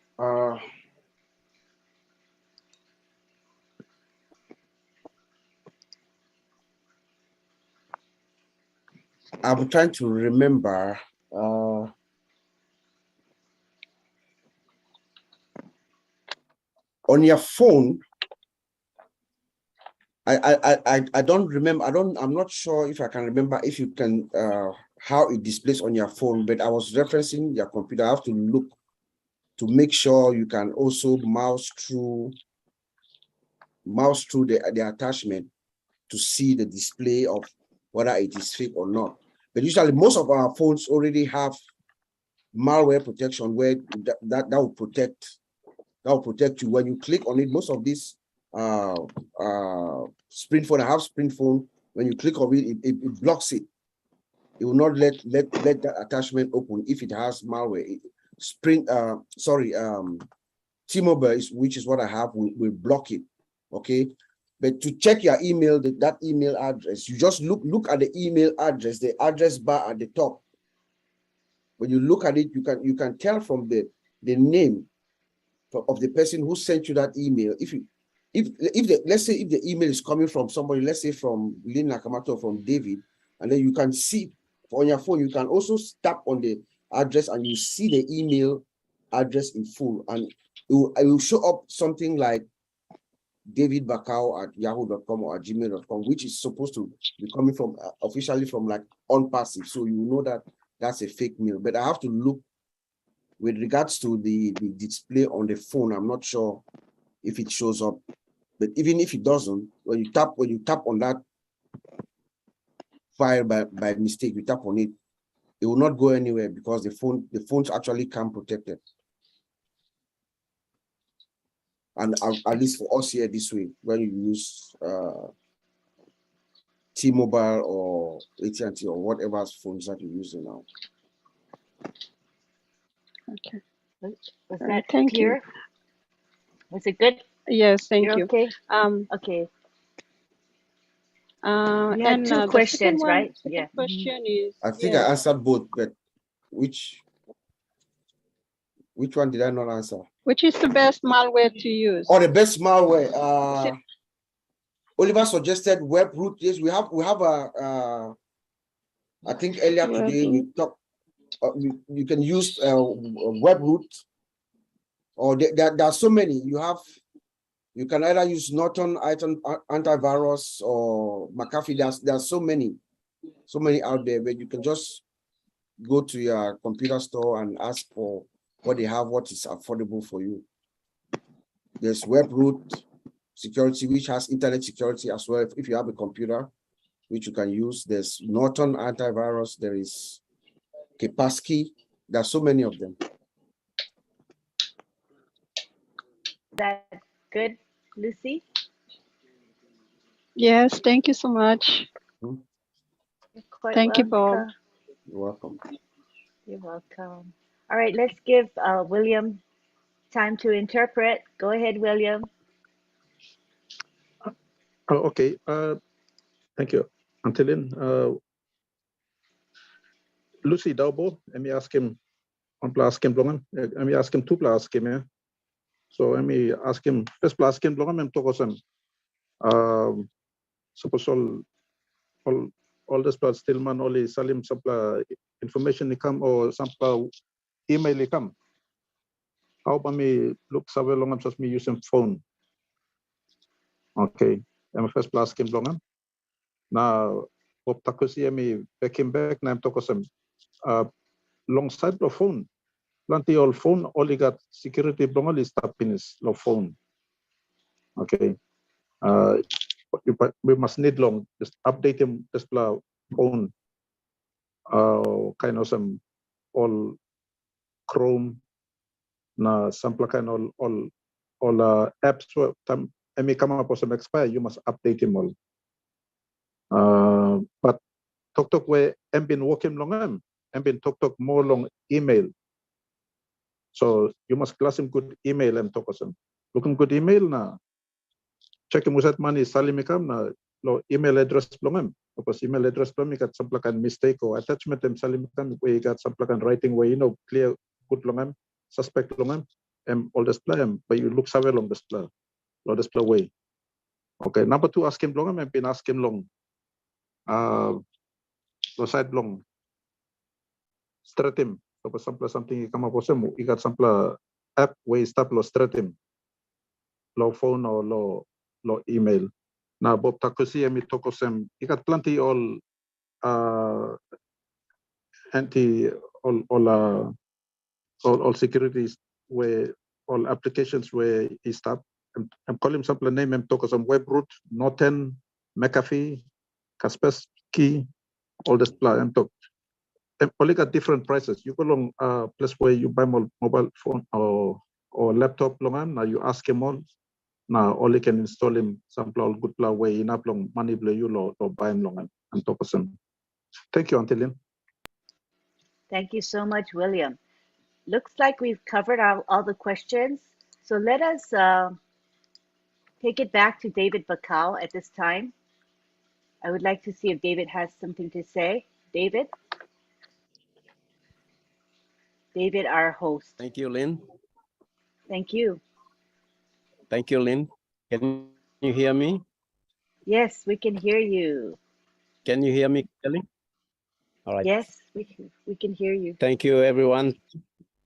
I'm trying to remember. On your phone, I don't remember. I'm not sure if I can remember if you can how it displays on your phone, but I was referencing your computer. I have to look to make sure you can also mouse through the attachment to see the display of whether it is fake or not. But usually most of our phones already have malware protection where that will protect you when you click on it. Most of these Sprint phone, I have Sprint phone. When you click on it, it blocks it. It will not let that attachment open if it has malware. T-Mobile, which is what I have, will block it. Okay, but to check your email, that email address, you just look at the email address, the address bar at the top. when you look at it, you can tell from the name of the person who sent you that email. Let's say if the email is coming from somebody, let's say from Lynn Nakamato or from David, and then you can see on your phone, you can also tap on the address and you see the email address in full, and it will show up something like David Bakau at yahoo.com or at gmail.com, which is supposed to be coming from officially from like OnPassive. So you know that that's a fake mail. But I have to look with regards to the display on the phone. I'm not sure if it shows up, but even if it doesn't, when you tap on that file by mistake, you tap on it, it will not go anywhere because the phone's actually cam protected. And at least for us here this way, when you use T-Mobile or AT&T or whatever phones that you're using now. Okay. Was that Thank clear? you. Was it good? Yes, thank You're you. okay? You Okay. You had and two the questions, right? second Yeah. question is, I think I answered both, but which one did I not answer? which is the best malware to use? Oh, the best malware. Oliver suggested WebRoot. Yes, we have a. I think earlier today we talked. You can use WebRoot, or there are so many. You can either use Norton antivirus or McAfee. There are so many out there, but you can just go to your computer store and ask for what they have, what is affordable for you. There's WebRoot security, which has internet security as well. If you have a computer, which you can use. There's Norton antivirus. There is Kaspersky. There are so many of them. That good, Lucy? Yes, thank you so much. Hmm? You're quite Thank you, Bob. welcome. You're welcome. You're welcome. All right, let's give William time to interpret. Go ahead, William. Oh, okay. Thank you, Antilin. Lucy Daubo, let me ask him on plus him blongan. Let me ask him two plus him, yeah. So let me ask him first plus him blongan mem tokosem. Suppose all this plus Stillman only Salim supply information come or some email come. How about me look somewhere long just me using phone. Okay. I'm first plus him blongan. Now Bob Takusi me back him back na tokosem. Long side of phone. Plenty of phone only got security blongan is tapines lo phone. Okay. We must need long just update him just phone. Kind of some all Chrome na sample kind all apps time may come up with some expire you must update them all. But talk where I'm been working long I'm been talk more long email. So you must class him good email and talk some looking good email na check him with that money salimikam na lo email address long because email address long you got some kind mistake or attachment and salimikam where you got some kind writing where you know clear good long suspect long and all display but you look somewhere long display way. Okay, number two ask him long I've been asking long side long straight him so something you come up with some you got some app where you stop lo straight him low phone or low email. Now Bob Takusi and me talk some you got plenty all anti all securities where all applications where he stop. I'm calling some name and talk some WebRoot, Norton, McAfee, Kaspersky, all this plan and talk. Only got different prices. You go along place where you buy mobile phone or laptop long now you ask him all. Now only can install him some good plan way enough long money play you or buy him long and talk some. Thank you, Antilin. Thank you so much, William. Looks like we've covered all the questions. So let us take it back to David Bakau at this time. I would like to see if David has something to say. David? David, our host. Thank you, Lynn. Thank you. Thank you, Lynn. Can you hear me? Yes, we can hear you. Can you hear me, Kelly? All right. Yes, we can hear you. Thank you, everyone.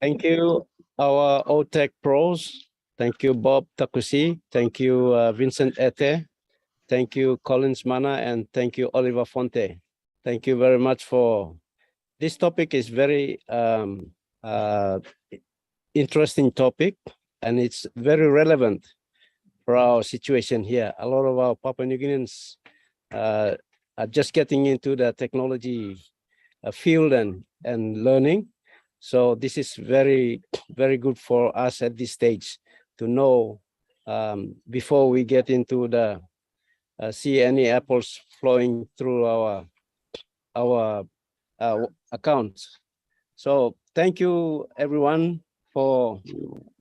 Thank you, our OTech pros. Thank you, Bob Takusi. Thank you, Vincent Ete. Thank you, Collins Mana, and thank you, Oliver Fonte. Thank you very much for this topic. Is very interesting topic, and it's very relevant for our situation here. A lot of our Papua New Guineans are just getting into the technology field and learning. So this is very, very good for us at this stage to know before we get into the see any apples flowing through our accounts. So thank you everyone for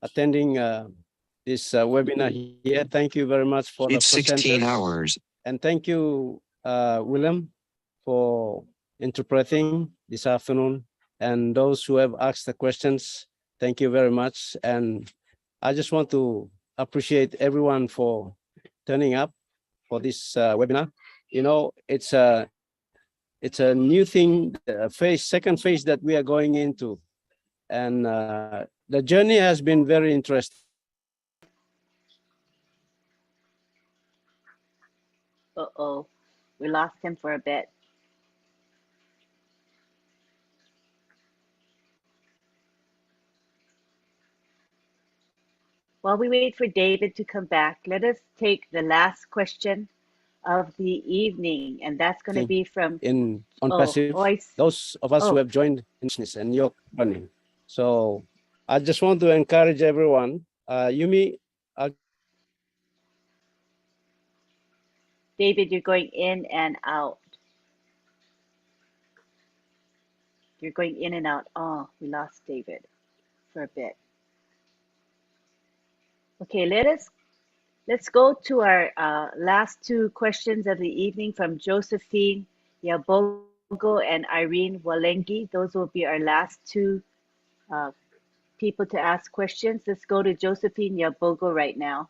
attending this webinar here. Thank you very much for It's the 16 presenters. hours. And thank you, William, for interpreting this afternoon. And those who have asked the questions, thank you very much. And I just want to appreciate everyone for turning up for this webinar. You know, it's a new thing, second phase that we are going into. And the journey has been very interesting. Uh-oh, we lost him for a bit. While we wait for David to come back, let us take the last question of the evening, and that's going to be from on passive, those of us who have joined in business and you're running. So I just want to encourage everyone. Yumi, David, you're going in and out. You're going in and out. Oh, we lost David for a bit. Okay, let's go to our last two questions of the evening from Josephine Yabogo and Irene Walengi. Those will be our last two people to ask questions. Let's go to Josephine Yabogo right now.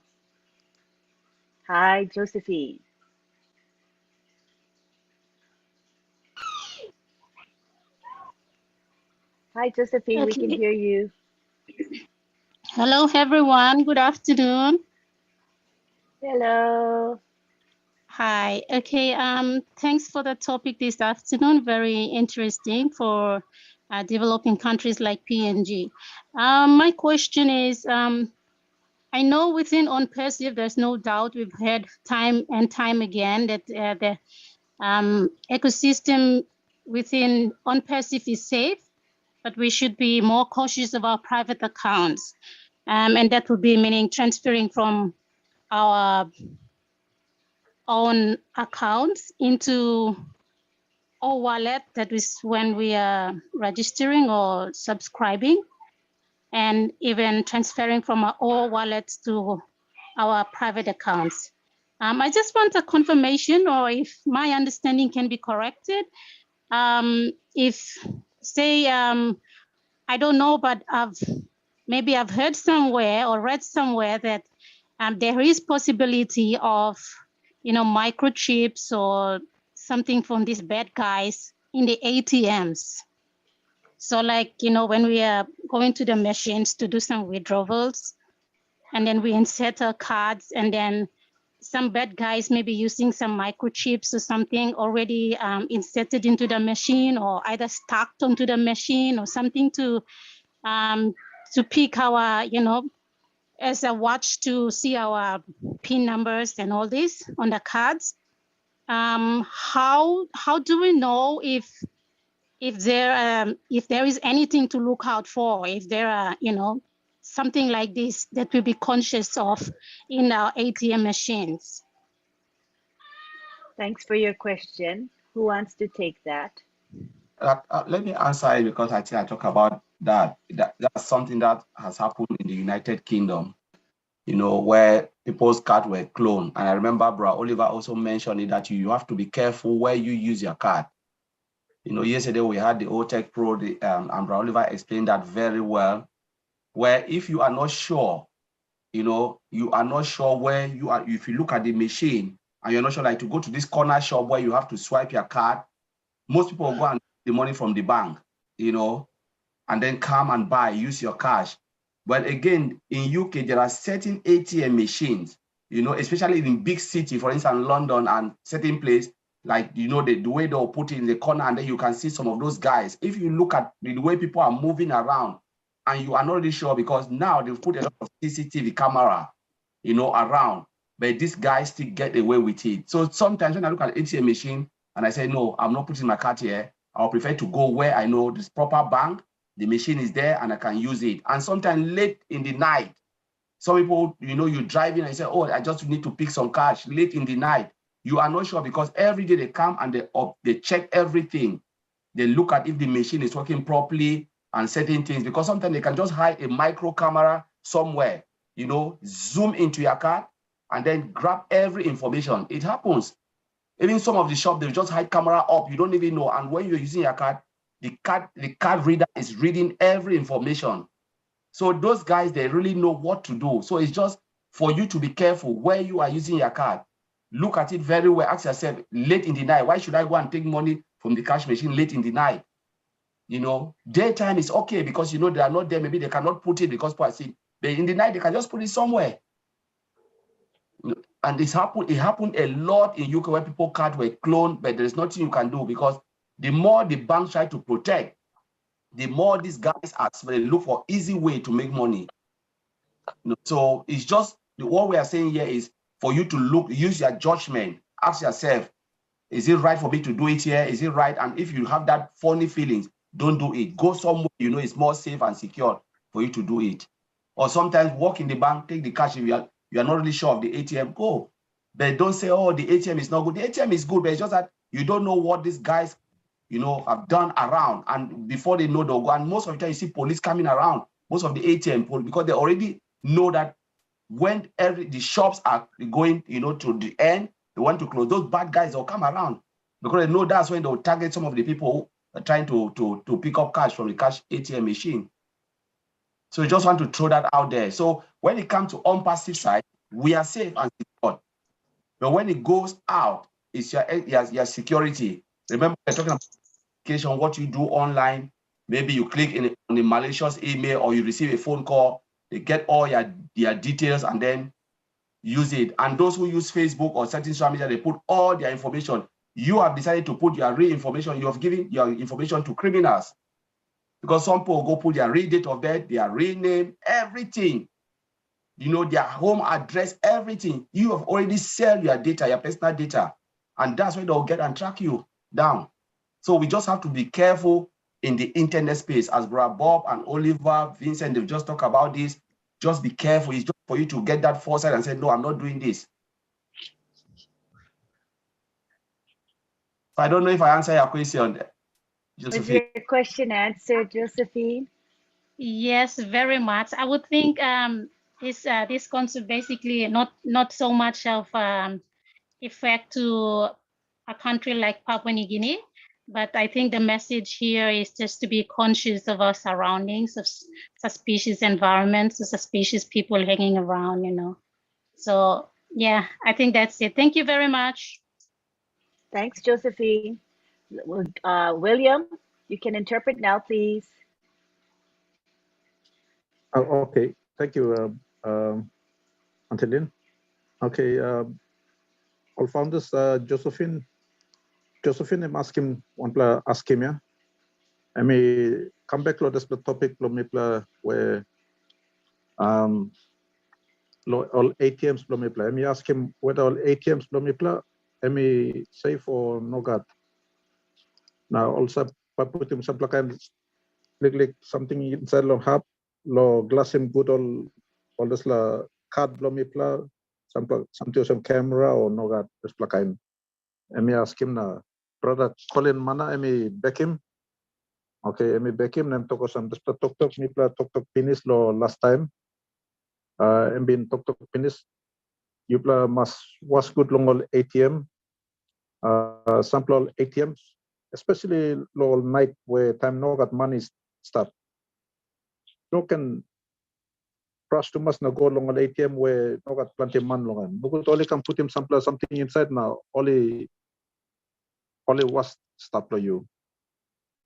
Hi, Josephine. Hi, Josephine, we can hear you. Hello, everyone. Good afternoon. Hello. Hi. Okay. Thanks for the topic this afternoon. Very interesting for developing countries like PNG. My question is, I know within OnPassive, there's no doubt we've heard time and time again that the ecosystem within OnPassive is safe, but we should be more cautious of our private accounts. And that would be meaning transferring from our own accounts into our wallet, that is when we are registering or subscribing, and even transferring from our own wallets to our private accounts. I just want a confirmation, or if my understanding can be corrected. If say, I don't know, but maybe I've heard somewhere or read somewhere that there is possibility of, microchips or something from these bad guys in the ATMs. So like, when we are going to the machines to do some withdrawals, and then we insert our cards, and then some bad guys may be using some microchips or something already inserted into the machine, or either stacked onto the machine or something to pick our, as a watch to see our PIN numbers and all this on the cards. How do we know if there is anything to look out for, if there are, something like this that we'll be conscious of in our ATM machines? Thanks for your question. Who wants to take that? Let me answer it, because I think I talk about that. That's something that has happened in the United Kingdom, where people's cards were cloned. And I remember Bro Oliver also mentioned it, that you have to be careful where you use your card. You know, yesterday we had the OTech Pro, and Oliver explained that very well, where if you are not sure, you know, you are not sure where you are, if you look at the machine and you're not sure, like to go to this corner shop where you have to swipe your card, most people will go and take the money from the bank, you know, and then come and buy, use your cash. But again, in UK, there are certain ATM machines, you know, especially in big city, for instance, London and certain place, like, you know, the way they'll put it in the corner, and then you can see some of those guys. If you look at the way people are moving around, and you are not really sure, because now they've put a lot of CCTV camera, you know, around, but these guys still get away with it. So sometimes when I look at ATM machine and I say, no, I'm not putting my card here, I'll prefer to go where I know this proper bank, the machine is there and I can use it. And sometimes late in the night, some people, you know, you're driving and you say, oh, I just need to pick some cash late in the night. You are not sure, because every day they come and they check everything. They look at if the machine is working properly and certain things, because sometimes they can just hide a micro camera somewhere, you know, zoom into your card and then grab every information. It happens. Even some of the shop, they just hide camera up. You don't even know. And when you're using your card, the card reader is reading every information. So those guys, they really know what to do. So it's just for you to be careful where you are using your card. Look at it very well. Ask yourself, late in the night, why should I go and take money from the cash machine late in the night? You know, daytime is okay because, you know, they are not there. Maybe they cannot put it because people are sick. But in the night, they can just put it somewhere. And it happened a lot in UK where people cards were cloned, but there's nothing you can do, because the more the banks try to protect, the more these guys are, they look for easy way to make money. So it's just, what we are saying here is for you to use your judgment, ask yourself, is it right for me to do it here? Is it right? And if you have that funny feelings, don't do it. Go somewhere you know it's more safe and secure for you to do it. Or sometimes walk in the bank, take the cash. If you are not really sure of the ATM, go. But don't say, oh, the ATM is not good. The ATM is good, but it's just that you don't know what these guys, you know, have done around. And before they know, they'll go. And most of the time you see police coming around, most of the ATM, because they already know that when the shops are going, you know, to the end, they want to close, those bad guys will come around, because they know that's when they'll target some of the people who are trying to pick up cash from the cash ATM machine. So you just want to throw that out there. So when it comes to unpassive side, we are safe and secure. But when it goes out, it's your security. Remember, we're talking about education, what you do online. Maybe you click on a malicious email, or you receive a phone call, they get all your details and then use it. And those who use Facebook or certain social media, they put all their information. You have decided to put your real information. You have given your information to criminals, because some people go put their real date of birth, their real name, everything, you know, their home address, everything. You have already sold your data, your personal data, and that's where they'll get and track you down. So we just have to be careful in the internet space. As Brother Bob and Oliver, Vincent, they've just talked about this. Just be careful. It's just for you to get that foresight and say, no, I'm not doing this. So I don't know if I answer your question, Josephine. Was your question answered, Josephine? Yes, very much. I would think this concept basically not so much of effect to a country like Papua New Guinea, but I think the message here is just to be conscious of our surroundings, of suspicious environments, suspicious people hanging around, you know. So yeah, I think that's it. Thank you very much. Thanks, Josephine. William, you can interpret now, please. Okay, thank you, Antelin. Okay, all founders, Josephine, I'm asking yeah. I may come back to this topic where all ATMs I may ask him whether all ATMs I may safe or no god. Now also put him some kind like something inside lo hub lo glass him good all this la card something some camera or no god this plakain. I may ask him na brother Colin mana I may back him. Okay, I may back him nam toko some this talk finish lo last time. And been talk finish. You must was good long all ATM. Sample all ATMs. especially low night where time no got money stuff. No can rush to must na go long on ATM where no got plenty of money long. Because only can put him something inside now. Only was stop you.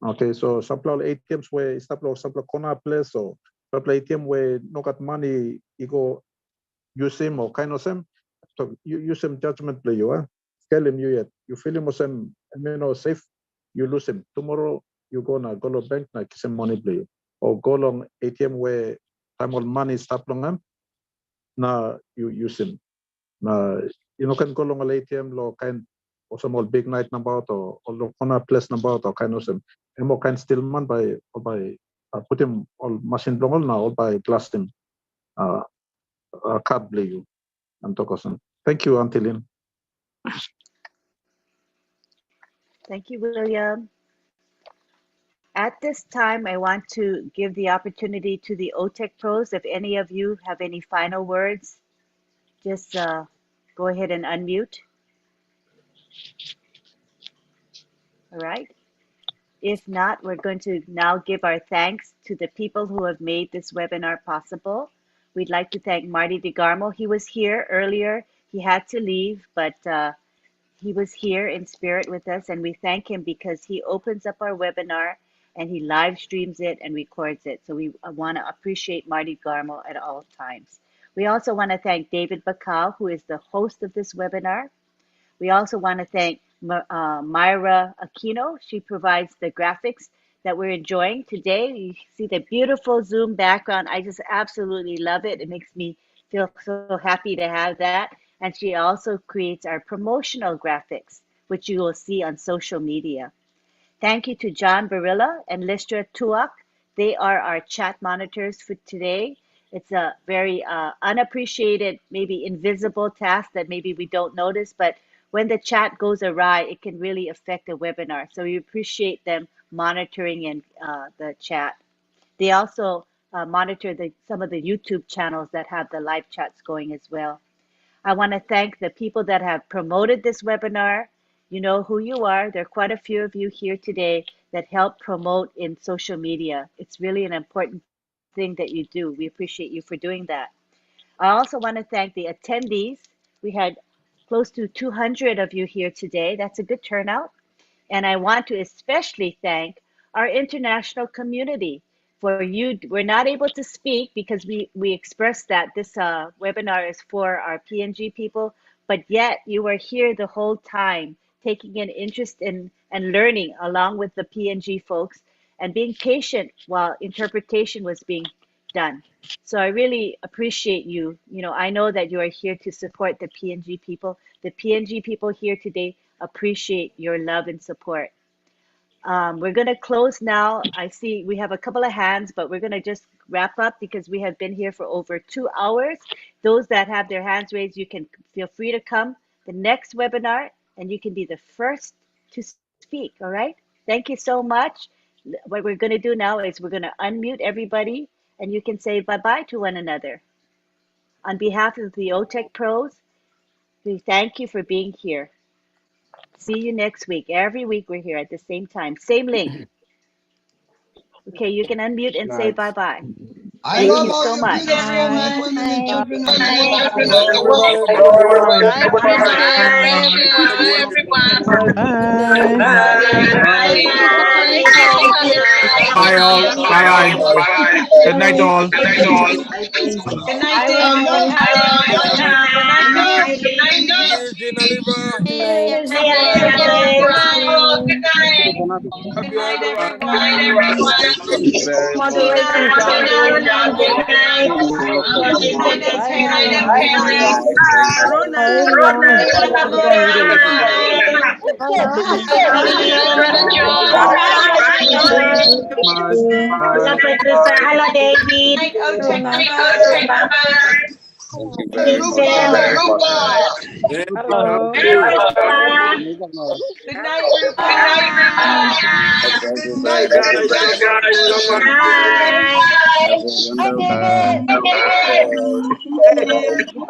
Okay, so supply ATMs where supply corner place or supply ATM where no got money, you go use him or kind of him. So you use him judgment play you, tell him you yet. You feel him or some safe, you lose him. Tomorrow you go to bank na kiss him money play you. Or go long ATM where time on money stop long him. Na you use him. Na you can go long ATM lo kind or some old big night number or corner place number or kind of some. And more kind still man by put him all machine long now or by glass him card play you and talk us. Thank you, Antilin. Thank you, William. At this time, I want to give the opportunity to the OTEC pros. If any of you have any final words, just go ahead and unmute. All right. If not, we're going to now give our thanks to the people who have made this webinar possible. We'd like to thank Marty DeGarmo. He was here earlier. He had to leave, but he was here in spirit with us, and we thank him because he opens up our webinar and he live streams it and records it. So we want to appreciate Marty DeGarmo at all times. We also want to thank David Bakau, who is the host of this webinar. We also want to thank Myra Aquino. She provides the graphics that we're enjoying today. You see the beautiful Zoom background. I just absolutely love it. It makes me feel so happy to have that. And she also creates our promotional graphics, which you will see on social media. Thank you to John Barilla and Listra Tuak. They are our chat monitors for today. It's a very unappreciated, maybe invisible task that maybe we don't notice, but when the chat goes awry, it can really affect a webinar. So we appreciate them monitoring in the chat. They also monitor some of the YouTube channels that have the live chats going as well. I want to thank the people that have promoted this webinar. You know who you are. There are quite a few of you here today that help promote in social media. It's really an important thing that you do. We appreciate you for doing that. I also want to thank the attendees. We had close to 200 of you here today. That's a good turnout. And I want to especially thank our international community. For you, we're not able to speak because we expressed that this webinar is for our PNG people, but yet you are here the whole time, taking an interest in and learning along with the PNG folks and being patient while interpretation was being done. So I really appreciate you. You know, I know that you are here to support the PNG people. The PNG people here today appreciate your love and support. We're going to close now. I see we have a couple of hands, but we're going to just wrap up because we have been here for over 2 hours. Those that have their hands raised, you can feel free to come the next webinar and you can be the first to speak. All right. Thank you so much. What we're going to do now is we're going to unmute everybody and you can say bye-bye to one another. On behalf of the OTEC pros, we thank you for being here. See you next week. Every week we're here at the same time. Same link. Okay, you can unmute and say bye-bye. I Thank love you all so you much. beautiful men, women, and children of the world. Hello, everybody. Good morning. Bye, Everyone. Thank you for connecting. Bye all. Bye. Good night all. Good night, David. Good night, Dave. Cheers, Gina Liver. Cheers, Love everyone. Good you, night, everyone. everyone. Gina, good night. Good night, Terry. Good night. Rona, good night, Rona. Good night, night, OTEC members. Rupa. Good night, Rupa. Good Bye, night, guys. So everybody. much. So much. Hi, David.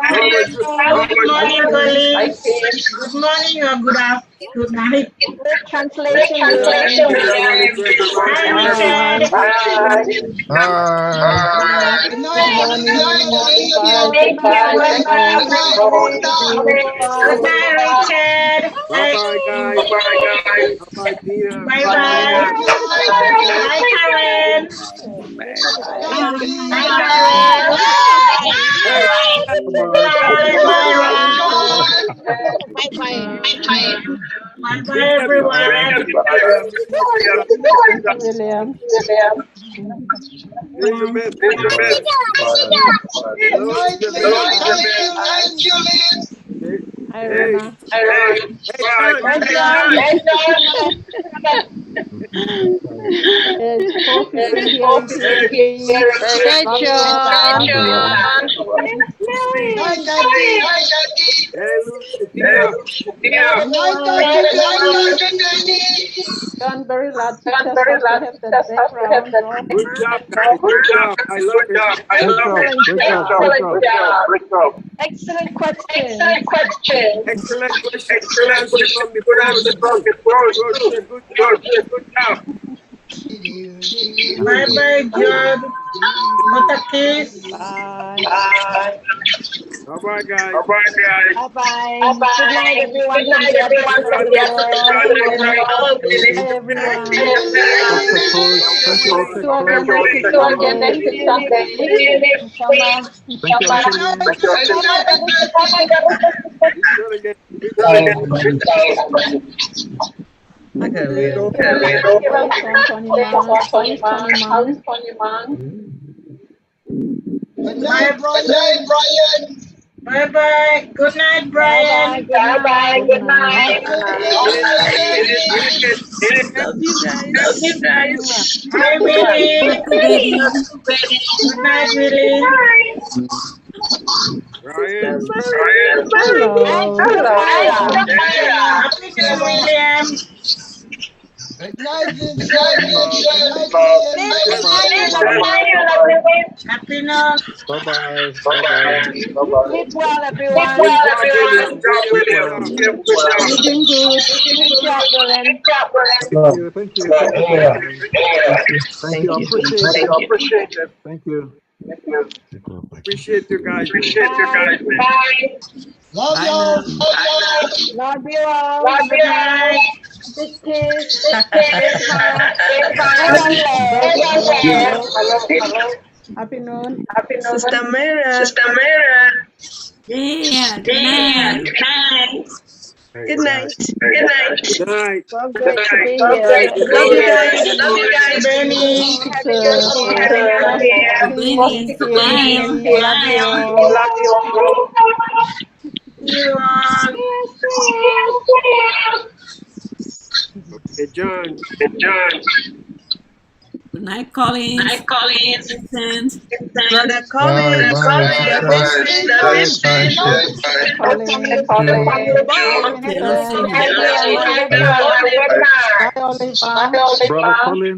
Hey, so much. Good morning, colleagues. Good morning or good afternoon. Good night. Good translation, William. Bye, Richard. Bye. Bye. Good morning. Bye. Good night, Richard. Bye-bye, guys. Bye-bye, Tina. Bye-bye. Bye, Karen. Bye, Karen. Bye, Myra. Bye-bye, everyone. William. Do your best. Thank you, Liz. Hi, Rena. It's 4:50 here in PNG. Hey, John. John, very loud pictures to have the background. Good job, guys. Good job. I love it. Great job. Excellent question. Excellent question. Good answer from the pros. Good job. Bye-bye, John. Matakis. Bye. Bye-bye, guys. Bye-bye. Good night, everyone. Everyone. Bye, Brian. Bye-bye. Good night, Brian. Bye-bye. Good night. Love you guys. Bye, Willie. Good night, Willie. Ryan. Hello. Happy day, William. Good night, Happiness. Bye-bye. Sleep well, everyone. You're doing good. Good job, Dylan. Thank you. Appreciate it. Thank you. Appreciate you guys. Bye. Love you. Love you all. Good night. Big kiss. Happy noon. Sister Mira. Yeah. Good night. Good night. Good night. So great to be here. Love you guys. Benny. Love you all. You all. Okay, John. Good night, Colin. Vincent. Brother Bye. Colin. Bye, Oliver. Brother Colin.